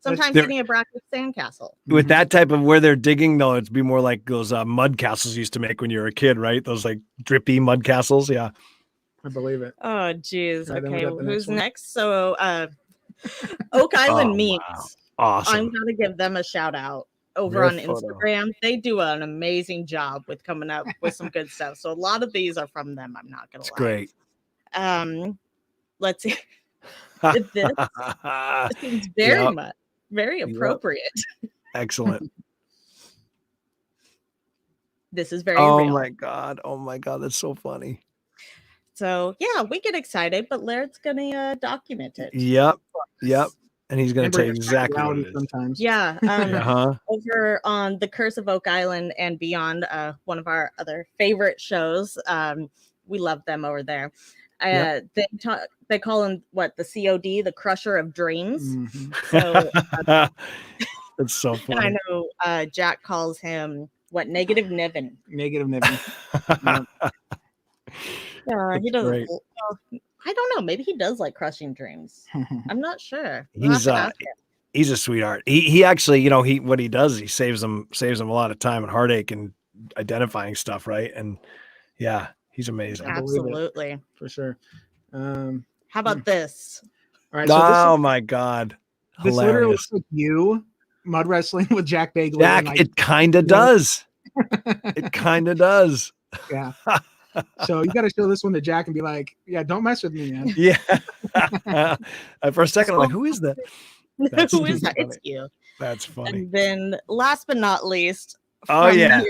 Sometimes getting a bracket sandcastle. With that type of where they're digging, though, it'd be more like those mud castles you used to make when you were a kid, right? Those like drippy mud castles. Yeah. I believe it. Oh, geez. Right, okay, who's next? So, Oak Island memes. Wow. Awesome. I'm gonna give them a shout out over on Instagram. They do an amazing job with coming up with some good stuff. So a lot of these are from them. I'm not gonna lie. Great. Let's see. This seems very appropriate. Excellent. this is very real. Oh my God. That's so funny. So yeah, we get excited, but Laird's gonna document it. Yep. And he's going to tell you exactly what it is. Sometimes. Yeah. Uh-huh. Over on The Curse of Oak Island and Beyond, one of our other favorite shows. We love them over there. They call him the COD, the Crusher of Dreams. Mm-hmm. So that's so funny. and I know Jack calls him Negative Niven. Negative Niven. Yeah, he does. Great. I don't know. Maybe he does like crushing dreams. I'm not sure. He's a sweetheart. He actually, what he does, he saves them a lot of time and heartache and identifying stuff, right? And yeah, he's amazing. Absolutely, for sure. How about this? All right. So my God, this literally looks like you mud wrestling with Jack Bagley. Jack, it kind of does. It kind of does. Yeah. So you got to show this one to Jack and be like, "Yeah, don't mess with me, man." Yeah. For a second, I'm like, "Who is that?" Who is that? It's you. That's funny. And then, last but not least, Oh yeah.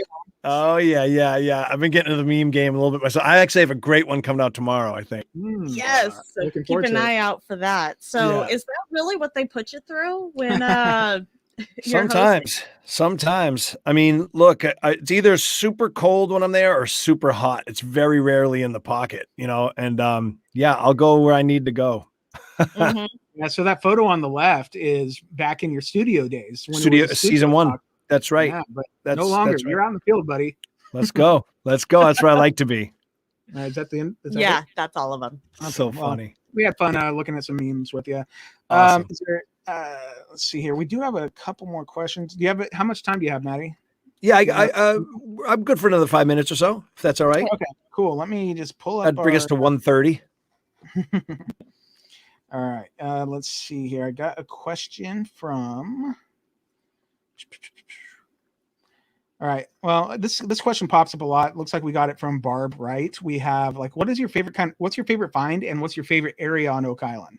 I've been getting into the meme game a little bit myself. I actually have a great one coming out tomorrow, I think. Yes. So keep an eye out for that. So is that really what they put you through when Sometimes. I mean, look, it's either super cold when I'm there or super hot. It's very rarely in the pocket, and I'll go where I need to go. Mm-hmm. Yeah, so that photo on the left is back in your studio days. Studio season 1. That's right. Yeah, but that's no longer. That's right. You're out in the field, buddy. Let's go. That's where I like to be. Is that the end? That's all of them. So funny. We had fun looking at some memes with you. Awesome. Let's see here. We do have a couple more questions. Do you have how much time do you have, Matty? Yeah, I'm good for another 5 minutes or so, if that's all right. Okay, cool. Let me just pull up. That'd bring us to 1:30. All right. Let's see here. I got a question from. All right. Well, this question pops up a lot. Looks like we got it from Barb, right? We have what's your favorite find and what's your favorite area on Oak Island?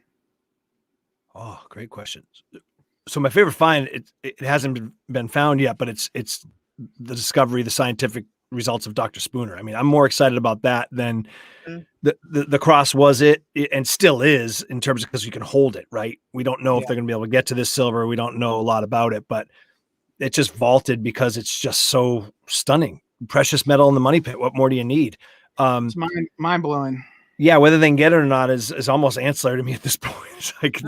Oh, great question. So my favorite find, it hasn't been found yet, but it's the discovery, the scientific results of Dr. Spooner. I mean, I'm more excited about that than the cross was it and still is in terms of because you can hold it, right? We don't know if they're going to be able to get to this silver. We don't know a lot about it, but it just vaulted because it's just so stunning. Precious metal in the money pit. What more do you need? It's mind blowing. Yeah, whether they can get it or not is almost ancillary to me at this point. It's like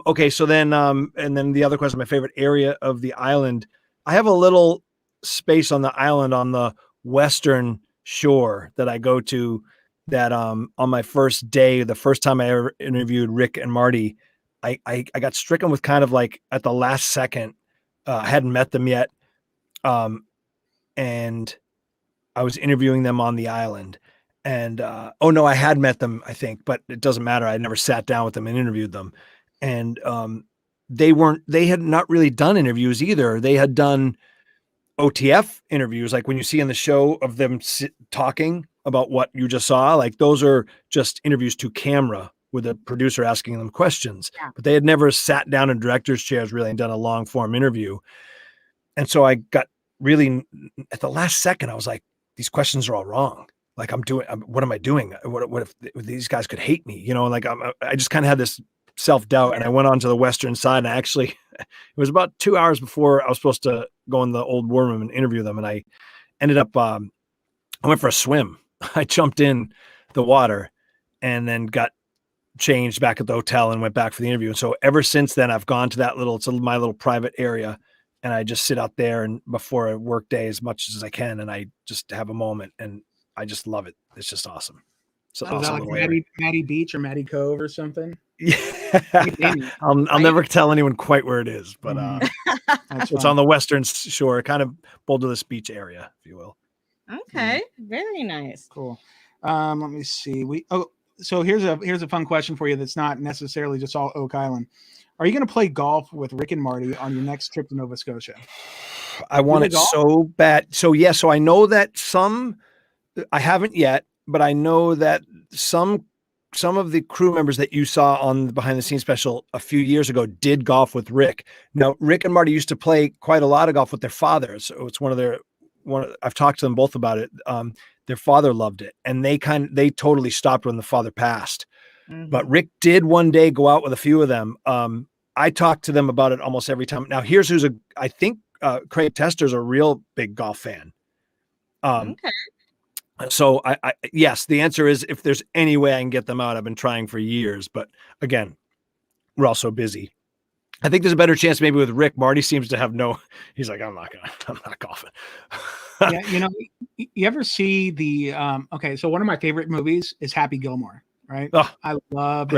okay. So then, and then the other question, my favorite area of the island. I have a little space on the island on the western shore that I go to. That on my first day, the first time I ever interviewed Rick and Marty, I got stricken with kind of like at the last second. I hadn't met them yet, and I was interviewing them on the island. And I had met them, I think, but it doesn't matter. I never sat down with them and interviewed them. And they had not really done interviews either. They had done OTF interviews, like when you see in the show of them talking about what you just saw, like those are just interviews to camera with a producer asking them questions, but they had never sat down in director's chairs really and done a long form interview. And so I got really at the last second, I was like, these questions are all wrong. Like what am I doing? What if these guys could hate me? I just kind of had this self-doubt and I went on to the western side and it was about 2 hours before I was supposed to go in the old war room and interview them. And I ended up, I went for a swim. I jumped in the water and then got changed back at the hotel and went back for the interview. And so ever since then I've gone to that it's my little private area and I just sit out there and before a work day as much as I can. And I just have a moment and I just love it. It's just awesome. So is that like Matty Beach or Matty Cove or something? Yeah. I'll never tell anyone quite where it is, but it's on the western shore, kind of Boulder Beach area, if you will. Okay, very nice. Cool. Let me see. So here's a fun question for you that's not necessarily just all Oak Island. Are you going to play golf with Rick and Marty on your next trip to Nova Scotia? I want it so bad. So so I know that I haven't yet, but I know that some of the crew members that you saw on the behind the scenes special a few years ago did golf with Rick. Now, Rick and Marty used to play quite a lot of golf with their fathers. So it's one of I've talked to them both about it. Their father loved it, and they totally stopped when the father passed. But Rick did one day go out with a few of them. I talk to them about it almost every time. Now, here's I think Craig Tester's a real big golf fan. Okay. So yes, the answer is if there's any way I can get them out, I've been trying for years, but again, we're all so busy. I think there's a better chance maybe with Rick. Marty seems to have he's like, I'm not golfing. Yeah. You know, you ever see okay. So one of my favorite movies is Happy Gilmore, right? Oh, I love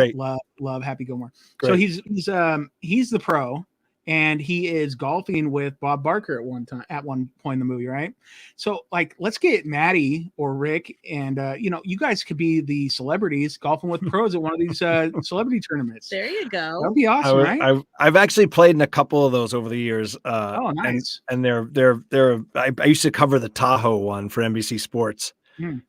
Happy Gilmore. Great. So he's the pro, and he is golfing with Bob Barker at one point in the movie, right? So like, let's get Matty or Rick, and you guys could be the celebrities golfing with pros at one of these celebrity tournaments. There you go. That'd be awesome, right? I've actually played in a couple of those over the years. Oh, nice. And I used to cover the Tahoe one for NBC Sports.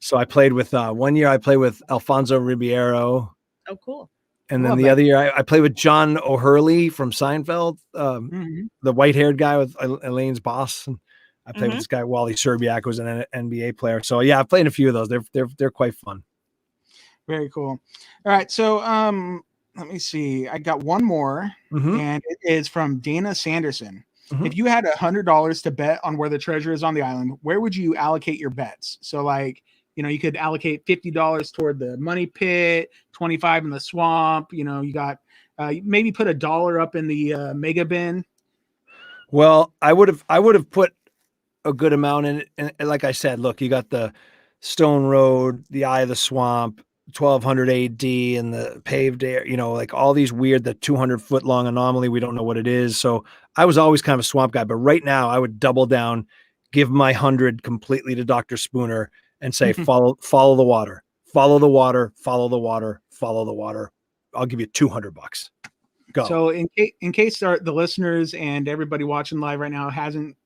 So I played with 1 year. I played with Alfonso Ribeiro. Oh, cool. And then the other year, I played with John O'Hurley from Seinfeld, the white-haired guy with Elaine's boss. And I played with this guy, Wally Serbiak, who's an NBA player. So yeah, I've played a few of those. They're quite fun. Very cool. All right, so let me see. I got one more, and it is from Dana Sanderson. If you had $100 to bet on where the treasure is on the island, where would you allocate your bets? So like, you could allocate $50 toward the money pit, 25 in the swamp. You got maybe put $1 up in the mega bin. Well, I would have put a good amount in it. And like I said, look, you got the Stone Road, the Eye of the Swamp, 1200 AD, and the paved air. Like all these weird, the 200-foot long anomaly. We don't know what it is. So I was always kind of a swamp guy. But right now, I would double down, give my 100 completely to Dr. Spooner, and say, follow the water, follow the water, follow the water, follow the water. I'll give you $200. Go. So in case the listeners and everybody watching live right now hasn't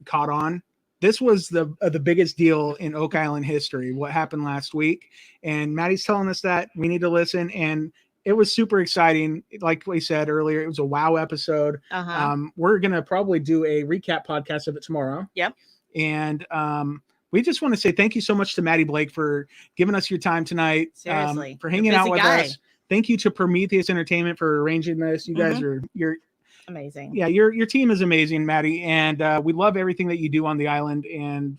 caught on, this was the biggest deal in Oak Island history, what happened last week. And Matty's telling us that we need to listen. And it was super exciting. Like we said earlier, it was a wow episode. We're going to probably do a recap podcast of it tomorrow. Yep. And we just want to say thank you so much to Matty Blake for giving us your time tonight. Seriously. For hanging out with us. Thank you to Prometheus Entertainment for arranging this. You guys you're amazing. Yeah, your team is amazing, Matty, and we love everything that you do on the island, and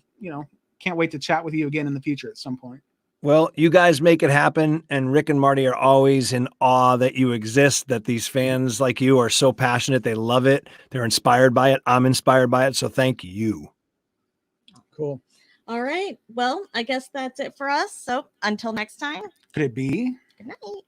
can't wait to chat with you again in the future at some point. Well, you guys make it happen, and Rick and Marty are always in awe that you exist, that these fans like you are so passionate. They love it. They're inspired by it. I'm inspired by it. So thank you. Cool. All right. Well, I guess that's it for us. So until next time. Could it be? Good night.